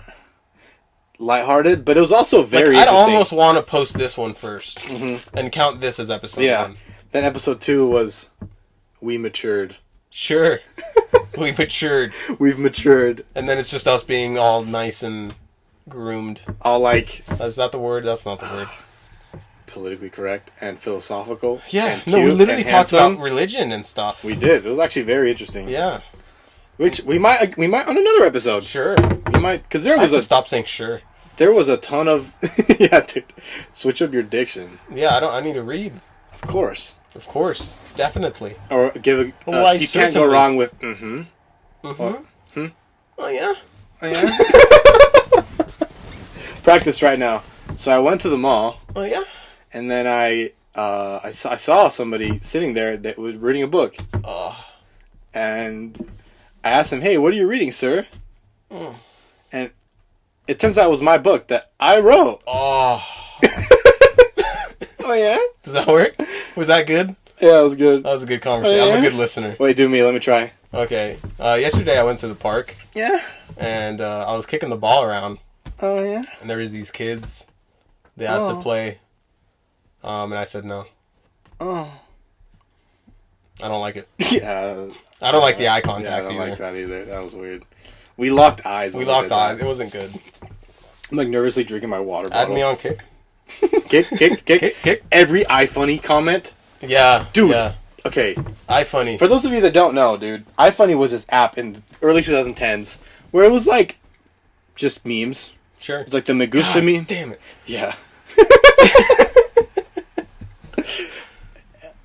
S3: lighthearted, but it was also very
S2: I'd
S3: interesting.
S2: almost want to post this one first and count this as episode 1.
S3: Then episode 2 was, we matured.
S2: Sure. We matured.
S3: We've matured.
S2: And then it's just us being all nice and groomed.
S3: All, like...
S2: Is that the word? That's not the word.
S3: Politically correct and philosophical.
S2: Yeah.
S3: And
S2: No, we
S3: cute
S2: literally
S3: and
S2: talked
S3: handsome.
S2: about religion and stuff.
S3: We did. It was actually very interesting.
S2: Yeah.
S3: Which we might on another episode.
S2: Sure.
S3: We might, because there
S2: I
S3: was
S2: have to stop saying sure.
S3: There was a ton of... Yeah, dude. Switch up your diction.
S2: Yeah, I need to read.
S3: Of course.
S2: Of course. Definitely.
S3: Or give a...
S2: Why,
S3: you can't go wrong with mm-hmm.
S2: Mm-hmm. Oh, yeah?
S3: Oh, yeah? Practice right now. So I went to the mall.
S2: Oh, yeah?
S3: And then I saw somebody sitting there that was reading a book. And I asked him, hey, what are you reading, sir? And it turns out it was my book that I wrote.
S2: Oh.
S3: Oh, yeah?
S2: Does that work? Was that good?
S3: Yeah, it was good.
S2: That was a good conversation.
S3: Oh, yeah?
S2: I'm a good listener.
S3: Wait, do me. Let me try.
S2: Okay. Yesterday I went to the park.
S3: Yeah?
S2: And I was kicking the ball around.
S3: Oh, yeah?
S2: And there was these kids. They asked to play. And I said no.
S3: Oh.
S2: I don't like it.
S3: Yeah.
S2: I don't like the eye contact
S3: I don't
S2: either.
S3: like that either. That was weird. We locked eyes.
S2: We locked eyes. It wasn't good.
S3: I'm like nervously drinking my water bottle.
S2: Add me on Kick.
S3: Kick. Every iFunny comment.
S2: Yeah.
S3: Dude.
S2: Yeah.
S3: Okay.
S2: iFunny.
S3: For those of you that don't know, dude, iFunny was this app in the early 2010s where it was like just memes.
S2: Sure.
S3: It's like the Magusta meme.
S2: Damn it.
S3: Yeah.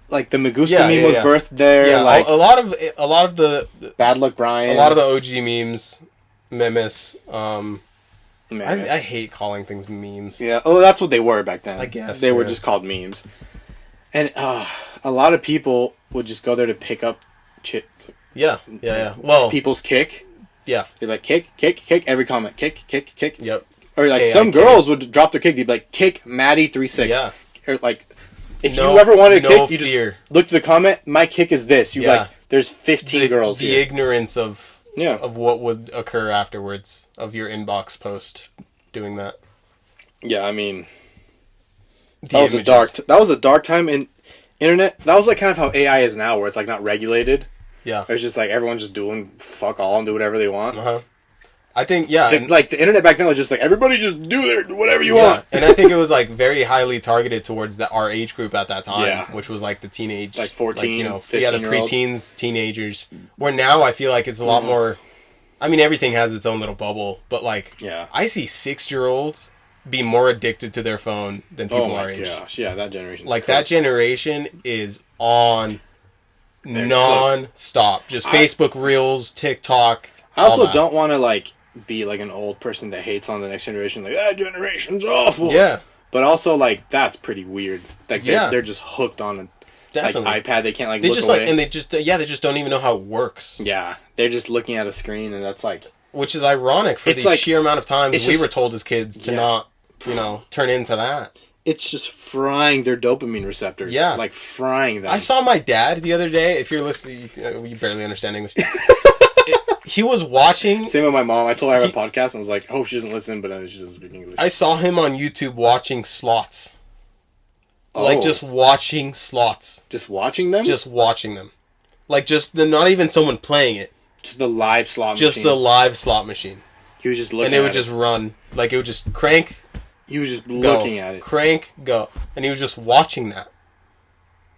S3: Like the Magusta meme was birthed there.
S2: Yeah,
S3: like
S2: a lot of the
S3: Bad Luck Brian.
S2: A lot of the OG memes, memes.
S3: Memes.
S2: I hate calling things memes.
S3: Yeah. Oh, that's what they were back then.
S2: I guess
S3: they were just called memes. And a lot of people would just go there to pick up shit.
S2: Yeah. Well,
S3: people's kick.
S2: Yeah.
S3: They'd be like, kick. Every comment. Kick.
S2: Yep.
S3: Or like some girls would drop their kick. They'd be like, kick Maddie36.
S2: Yeah.
S3: Or like, if you ever wanted a kick, you just look at the comment, my kick is this. You'd be like, there's 15 girls here.
S2: The ignorance of
S3: Yeah.
S2: of what would occur afterwards of your inbox post doing that.
S3: Yeah, I mean, that was a dark time in internet. That was like kind of how AI is now, where it's like not regulated.
S2: Yeah,
S3: it's just like everyone's just doing fuck all and do whatever they want.
S2: I think
S3: like the internet back then was just like everybody just do whatever you want.
S2: And I think it was like very highly targeted towards our age group at that time, which was like the teenage,
S3: like 14, like, 15
S2: the preteens, teenagers. Where now I feel like it's a lot more. I mean, everything has its own little bubble, but like, I see 6-year-olds be more addicted to their phone than people our age.
S3: Gosh, yeah, that generation.
S2: Like that generation is on non-stop, just Facebook Reels, TikTok.
S3: I also don't want to like be like an old person that hates on the next generation, like that generation's awful.
S2: Yeah,
S3: but also like that's pretty weird. Like they're just hooked on like iPad. They can't like look away.
S2: they just don't even know how it works.
S3: Yeah, they're just looking at a screen, and that's like,
S2: which is ironic for the sheer amount of times we were told as kids to not turn into that.
S3: It's just frying their dopamine receptors.
S2: Yeah.
S3: Like frying them.
S2: I saw my dad the other day. If you're listening, you barely understand English. He was watching.
S3: Same with my mom. I told her I have a podcast and I was like, I hope she doesn't listen, but she doesn't speak English.
S2: I saw him on YouTube watching slots. Like, just watching slots.
S3: Just watching them?
S2: Just watching them. Like, not even someone playing it.
S3: Just the live slot machine.
S2: Just the live slot machine.
S3: He was just looking at it.
S2: And it would just run. Like, it would just crank.
S3: He was just
S2: go,
S3: looking at it.
S2: Crank, go. And he was just watching that.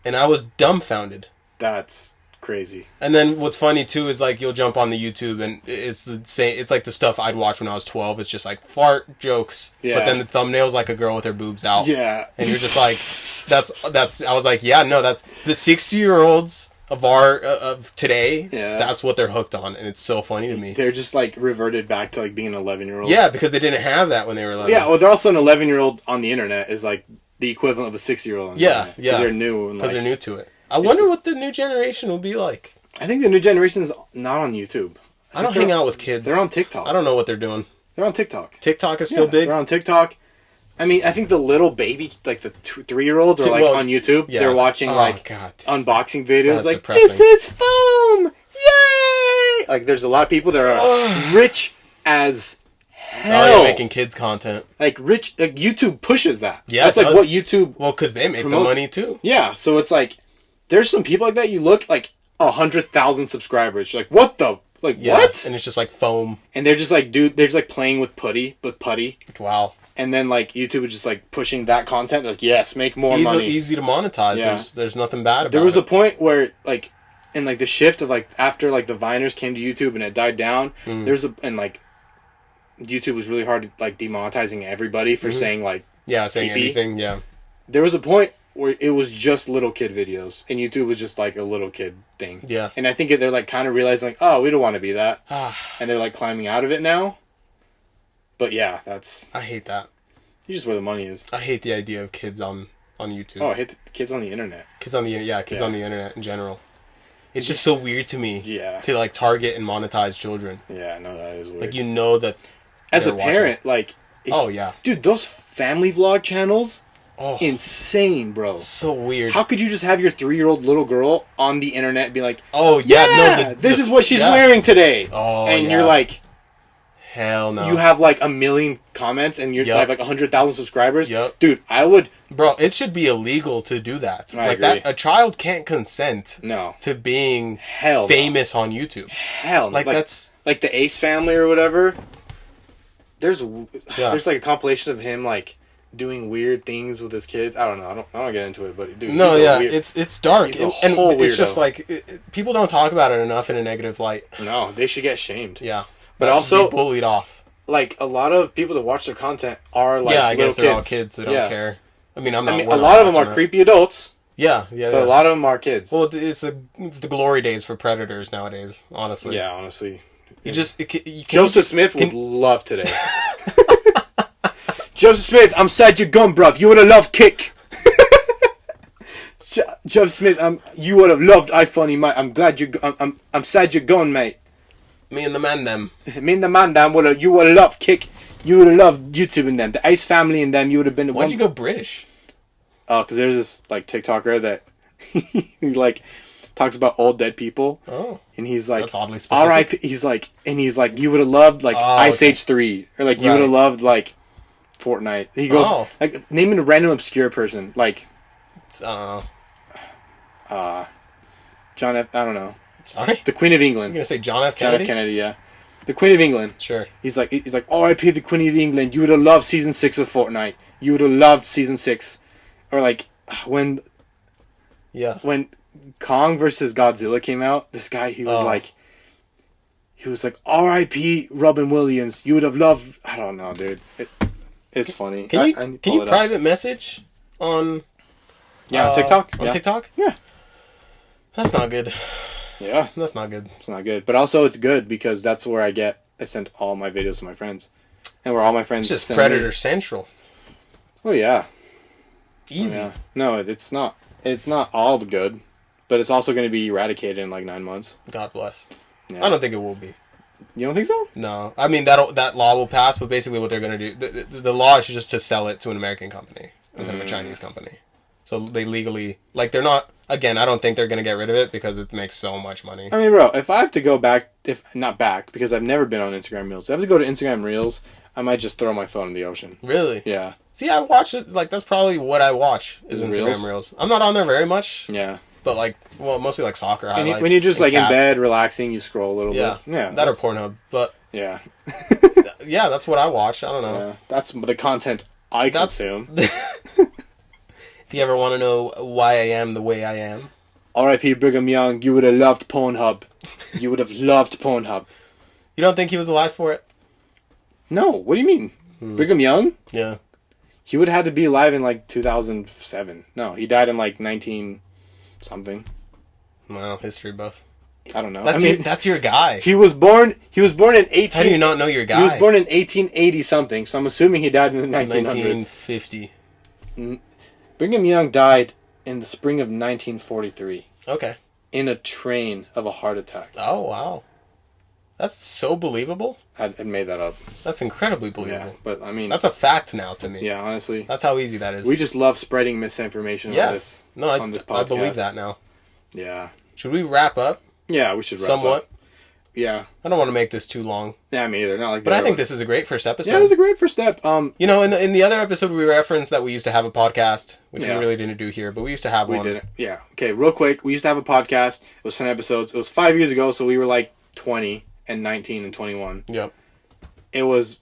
S2: And I was dumbfounded.
S3: That's crazy.
S2: And then what's funny, too, is, like, you'll jump on the YouTube and it's the same. It's like the stuff I'd watch when I was 12. It's just, like, fart jokes. Yeah. But then the thumbnail's like a girl with her boobs out.
S3: Yeah.
S2: And you're just like, that's, I was like, yeah, no, that's the 60-year-olds of today. Yeah. That's what they're hooked on. And it's so funny to me.
S3: They're just, like, reverted back to, like, being an 11-year-old.
S2: Yeah, because they didn't have that when they were 11.
S3: Yeah, well, they're also an 11-year-old on the internet is, like, the equivalent of a 60-year-old on the internet. Yeah. Because they're new.
S2: Because they're new to it. I wonder what the new generation will be like.
S3: I think the new generation is not on YouTube.
S2: I don't hang out with kids.
S3: They're on TikTok.
S2: I don't know what they're doing.
S3: They're on TikTok.
S2: TikTok is still big?
S3: They're on TikTok. I mean, I think the little baby, like the 3-year-olds are like on YouTube. Yeah. They're watching unboxing videos. That's like, depressing. This is foam! Yay! Like, there's a lot of people that are rich as hell.
S2: Oh, you're making kids content.
S3: Like, YouTube pushes that.
S2: Yeah,
S3: that's like what YouTube
S2: Well, because they make promotes. The money too.
S3: Yeah, so it's like, there's some people like that. You look like 100,000 subscribers. You're like, what the? Like, what?
S2: And it's just like foam.
S3: And they're just like, they're just like playing with putty.
S2: Wow.
S3: And then like YouTube is just like pushing that content. Like, yes, make more money.
S2: Easy to monetize. Yeah. There's nothing bad about it.
S3: There was a point where like, in like the shift of like after like the Viners came to YouTube and it died down. And like, YouTube was really hard to like demonetizing everybody for saying like
S2: saying anything. Yeah.
S3: There was a point where it was just little kid videos, and YouTube was just like a little kid thing.
S2: Yeah.
S3: And I think they're like kind of realizing like, oh, we don't want to be that, and they're like climbing out of it now. But yeah,
S2: I hate that.
S3: It's just where the money is.
S2: I hate the idea of kids on YouTube.
S3: Oh, I hate the kids on the internet.
S2: Kids on the internet in general. It's just so weird to me. Yeah. To like target and monetize children.
S3: Yeah, no, that is weird.
S2: Like that.
S3: As a parent, like. Dude, those family vlog channels. Oh, insane, bro.
S2: So weird.
S3: How could you just have your 3-year-old little girl on the internet be like,
S2: oh, yeah,
S3: this is what she's wearing today.
S2: Oh,
S3: and you're like,
S2: hell no.
S3: You have like 1 million comments and you have like 100,000 subscribers.
S2: Yep.
S3: Dude, I would.
S2: Bro, it should be illegal to do that.
S3: I agree.
S2: A child can't consent to being famous on YouTube.
S3: Hell no.
S2: Like that's.
S3: Like the Ace family or whatever. There's like a compilation of him like doing weird things with his kids. I don't know. I don't get into it, but dude.
S2: No, yeah, it's dark, and it's just like people don't talk about it enough in a negative light.
S3: No, they should get shamed.
S2: Yeah,
S3: but also
S2: be bullied off.
S3: Like a lot of people that watch their content are like
S2: I guess they're all kids. They don't care. I mean, a
S3: lot of them are creepy adults.
S2: Yeah.
S3: But a lot of them are kids.
S2: Well, it's the glory days for predators nowadays. Honestly.
S3: Yeah, honestly.
S2: Joseph
S3: Smith would love today. Joseph Smith, I'm sad you're gone, bruv. You would have loved kick. Joseph Smith, you would have loved iFunny, mate. I'm glad you. I'm sad you're gone, mate.
S2: Me and the man, them.
S3: You would have loved kick. You would have loved YouTube and them. The Ace family and them. You would have been.
S2: Why'd you go British?
S3: Oh, because there's this like TikToker that he like talks about old dead people.
S2: Oh.
S3: And he's like,
S2: that's oddly specific.
S3: R.I.P. He's like, you would have loved like Ice Age 3, or like you would have loved like Fortnite. He goes like naming a random obscure person like
S2: I don't know.
S3: John F. I don't know.
S2: Sorry,
S3: the Queen of England.
S2: You're gonna say John F. Kennedy?
S3: John F. Kennedy, yeah. The Queen of England.
S2: Sure.
S3: He's like R.I.P. the Queen of England. You would have loved season 6 of Fortnite. You would have loved season 6, or like when Kong versus Godzilla came out. This guy he was like R.I.P. Robin Williams. You would have loved. I don't know, dude. It's funny.
S2: Can you private message on?
S3: Yeah, on TikTok.
S2: On TikTok.
S3: Yeah.
S2: That's not good.
S3: Yeah,
S2: that's not good.
S3: It's not good, but also it's good because that's where I send all my videos to my friends, and where all my friends.
S2: It's just Predator Central.
S3: Oh yeah.
S2: Easy.
S3: Oh, yeah. No, it's not. It's not all good, but it's also going to be eradicated in like 9 months.
S2: God bless.
S3: Yeah.
S2: I don't think it will be.
S3: You don't think so?
S2: No, I mean that law will pass, but basically what they're gonna do, the law is just to sell it to an American company instead of a Chinese company. So they legally, like, they're not. Again, I don't think they're gonna get rid of it because it makes so much money.
S3: I mean, bro, if I have to go back, if not back, because I've never been on Instagram Reels. If I have to go to Instagram Reels, I might just throw my phone in the ocean.
S2: Really?
S3: Yeah.
S2: See, I watch it. Like, that's probably what I watch is Instagram
S3: Reels?
S2: Reels. I'm not on there very much.
S3: Yeah.
S2: But like, well, mostly like soccer
S3: And
S2: highlights.
S3: when you're just
S2: and
S3: like
S2: cats.
S3: in bed, relaxing, you scroll a little
S2: Yeah.
S3: bit. Yeah.
S2: That or Pornhub. But
S3: Yeah.
S2: yeah, that's what I watch. I don't know.
S3: Yeah. That's the content I consume.
S2: If you ever want to know why I am the way I am.
S3: R.I.P. Brigham Young, you would have loved Pornhub. You would have loved Pornhub.
S2: You don't think he was alive for it?
S3: No, what do you mean? Brigham Young?
S2: Yeah.
S3: He would have had to be alive in like 2007. No, he died in like 19 something.
S2: Well, history buff.
S3: I don't know.
S2: That's your guy.
S3: He was born in 18.
S2: How do you not know your guy?
S3: He was born in 1880 something, so I'm assuming he died in the 1900s.
S2: 1950.
S3: Brigham Young died in the spring of 1943
S2: Okay.
S3: in a train of a heart attack.
S2: Oh, wow. That's so believable.
S3: I made that up.
S2: That's incredibly
S3: Yeah,
S2: believable.
S3: but I mean,
S2: That's a fact now to me.
S3: yeah, honestly,
S2: That's how easy that is.
S3: we just love spreading misinformation
S2: yeah.
S3: on this.
S2: No,
S3: on this podcast.
S2: I believe that now.
S3: Yeah,
S2: Should we wrap up?
S3: yeah, we should wrap
S2: Somewhat.
S3: up. Yeah,
S2: I don't want to make this too long.
S3: yeah, me either. Not like,
S2: But I think this is a great first episode.
S3: Yeah, it was a great first step.
S2: You know, in the other episode, we referenced that we used to have a podcast, which
S3: Yeah.
S2: we really didn't do here, but we used to have
S3: we
S2: one.
S3: didn't. Yeah. Okay, real quick, we used to have a podcast. It was 10 episodes. It was 5 years ago, so we were like 20 and 19 and 21.
S2: Yep.
S3: It was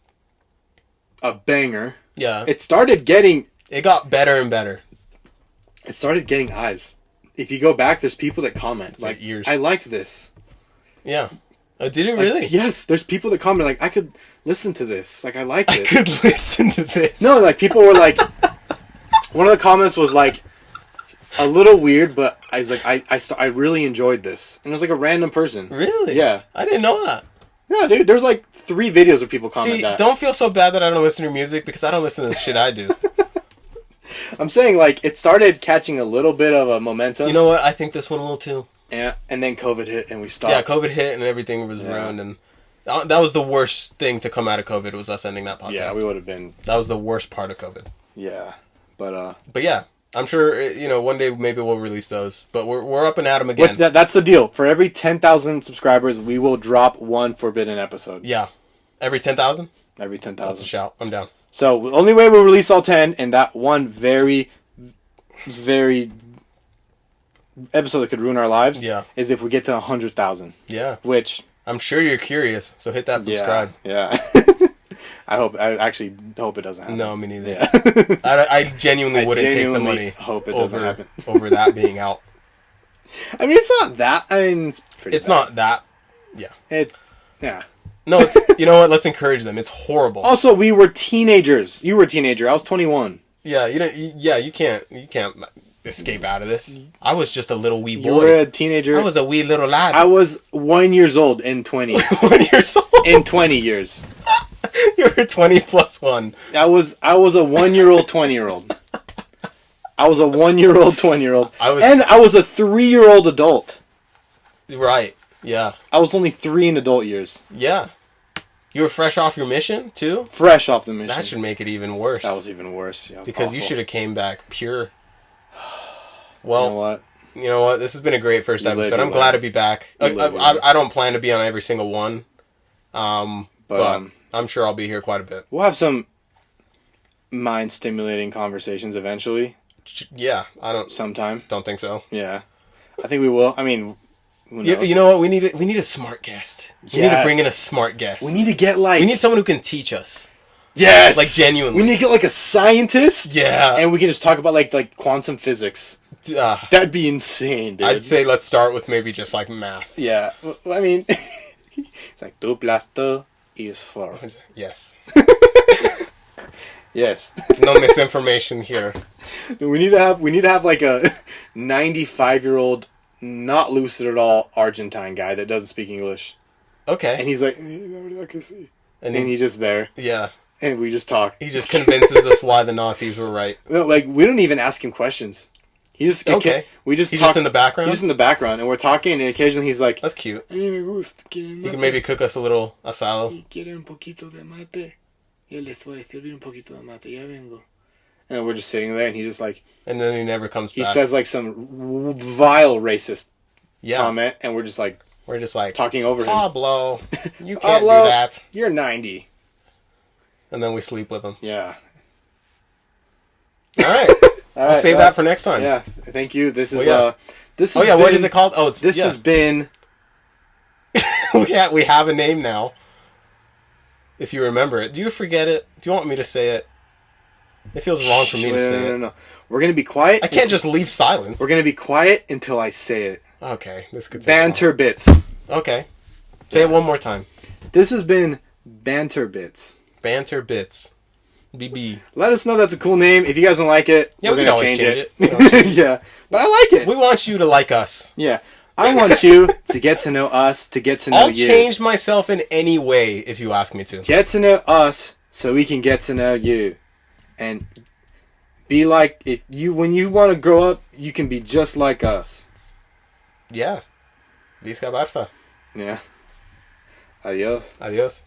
S3: a banger.
S2: Yeah.
S3: It started getting
S2: better and better.
S3: It started getting eyes. If you go back, there's people that comment
S2: like years.
S3: I liked this.
S2: Yeah. Did it
S3: Like,
S2: really?
S3: yes, there's people that comment like, I could listen to this. Like, I liked
S2: I
S3: it.
S2: could listen to this.
S3: No, like people were like, one of the comments was like, a little weird, but I was like, I really enjoyed this, and it was like a random person.
S2: Really?
S3: Yeah.
S2: I didn't know that.
S3: Yeah, dude. There's like 3 videos where people comment
S2: See,
S3: that.
S2: don't feel so bad that I don't listen to music because I don't listen to the shit I do.
S3: I'm saying like it started catching a little bit of a momentum.
S2: You know what? I think this one will too.
S3: And then COVID hit and we stopped.
S2: Yeah, COVID hit and everything was ruined, and that was the worst thing to come out of COVID was us ending that podcast.
S3: Yeah, we would have been.
S2: That was the worst part of COVID.
S3: Yeah, but
S2: yeah, I'm sure one day maybe we'll release those. But we're up and at 'em again.
S3: that's the deal. For every 10,000 subscribers, we will drop one forbidden episode.
S2: Yeah, every 10,000.
S3: Every 10,000.
S2: That's a shout. I'm down.
S3: So the only way we'll release all 10, and that one very, very episode that could ruin our lives, is if we get to 100,000.
S2: Yeah,
S3: which
S2: I'm sure you're curious. So hit that subscribe.
S3: Yeah. I actually hope it doesn't happen.
S2: No, me neither.
S3: Yeah.
S2: I genuinely wouldn't take the money.
S3: Hope it doesn't happen
S2: over that being out.
S3: I mean, it's not that. I mean, it's pretty.
S2: It's not that. Yeah.
S3: Yeah.
S2: No, it's you know what? Let's encourage them. It's horrible.
S3: Also, we were teenagers. You were a teenager. I was 21.
S2: Yeah, you can't escape out of this. I was just a little wee boy.
S3: You were a teenager.
S2: I was a wee little lad.
S3: I was 1 year old in 20.
S2: 1 year old?
S3: In 20 years.
S2: You were 20 plus 1.
S3: I was a 1 year old 20-year-old. I was a 1 year old 20-year-old. And I was a 3-year-old adult.
S2: Right. Yeah.
S3: I was only 3 in adult years.
S2: Yeah. You were fresh off your mission too?
S3: Fresh off the mission.
S2: That should make it even worse.
S3: That was even worse. Yeah,
S2: because
S3: awful.
S2: you should have came back pure. Well,
S3: you know what?
S2: This has been a great first episode. I'm glad to be back. I don't plan to be on every single one. But I'm sure I'll be here quite a bit.
S3: We'll have some mind-stimulating conversations eventually.
S2: Yeah,
S3: sometime.
S2: Don't think so.
S3: Yeah, I think we will. I mean, who knows?
S2: You know what? We need a smart guest. We need to bring in a smart guest.
S3: We need to get
S2: we need someone who can teach us.
S3: Yes,
S2: like genuinely.
S3: We need to get like a scientist.
S2: Yeah,
S3: and we can just talk about like quantum physics. That'd be insane, dude.
S2: I'd say let's start with maybe just like math.
S3: Yeah, well, I mean, it's like 2 plus 2 is 4.
S2: Yes.
S3: Yes.
S2: No misinformation here.
S3: We need to have like a 95-year-old, not lucid at all Argentine guy that doesn't speak English.
S2: Okay.
S3: And he's like, and he's just there.
S2: Yeah.
S3: And we just talk.
S2: He just convinces us why the Nazis were right.
S3: No, like we don't even ask him questions. He just
S2: Okay.
S3: we just
S2: He's
S3: talk
S2: just in the background?
S3: He's just in the background, and we're talking, and occasionally he's like,
S2: That's cute.
S3: "A mí me gusta, quieren
S2: He
S3: mate.
S2: can maybe cook us a little asado.
S3: Y quieren un poquito de mate. Yo les voy a servir un poquito de mate. Ya vengo." And we're just sitting there, and he just like
S2: And then he never comes
S3: he
S2: back.
S3: says like some vile racist
S2: yeah.
S3: comment, and we're just like
S2: We're just like,
S3: talking over him.
S2: Pablo, you can't
S3: Pablo,
S2: do that.
S3: You're 90.
S2: And then we sleep with him.
S3: Yeah.
S2: All right.
S3: All
S2: We'll save that for next time.
S3: Yeah. Thank you. This is this.
S2: Oh yeah, what is it called? Oh,
S3: This has been.
S2: we have a name now. If you remember it, do you forget it? Do you want me to say it? It feels wrong for me to say it.
S3: No. We're gonna be quiet.
S2: I can't just leave silence.
S3: We're gonna be quiet until I say it.
S2: Okay, this could take
S3: Banter bits.
S2: Okay, say it one more time.
S3: This has been Banter bits.
S2: Banter bits. BB.
S3: Let us know that's a cool name. If you guys don't like it,
S2: Yeah,
S3: we're
S2: we
S3: gonna
S2: can always
S3: change
S2: change
S3: it.
S2: it.
S3: Yeah, but I like it.
S2: We want you to like us.
S3: Yeah, I want you to get to know us, to get to know
S2: I'll
S3: you.
S2: change myself in any way if you ask me to.
S3: Get to know us so we can get to know you, and be like when you want to grow up, you can be just like us.
S2: Yeah. Visca Barça.
S3: Yeah. Adios.
S2: Adios.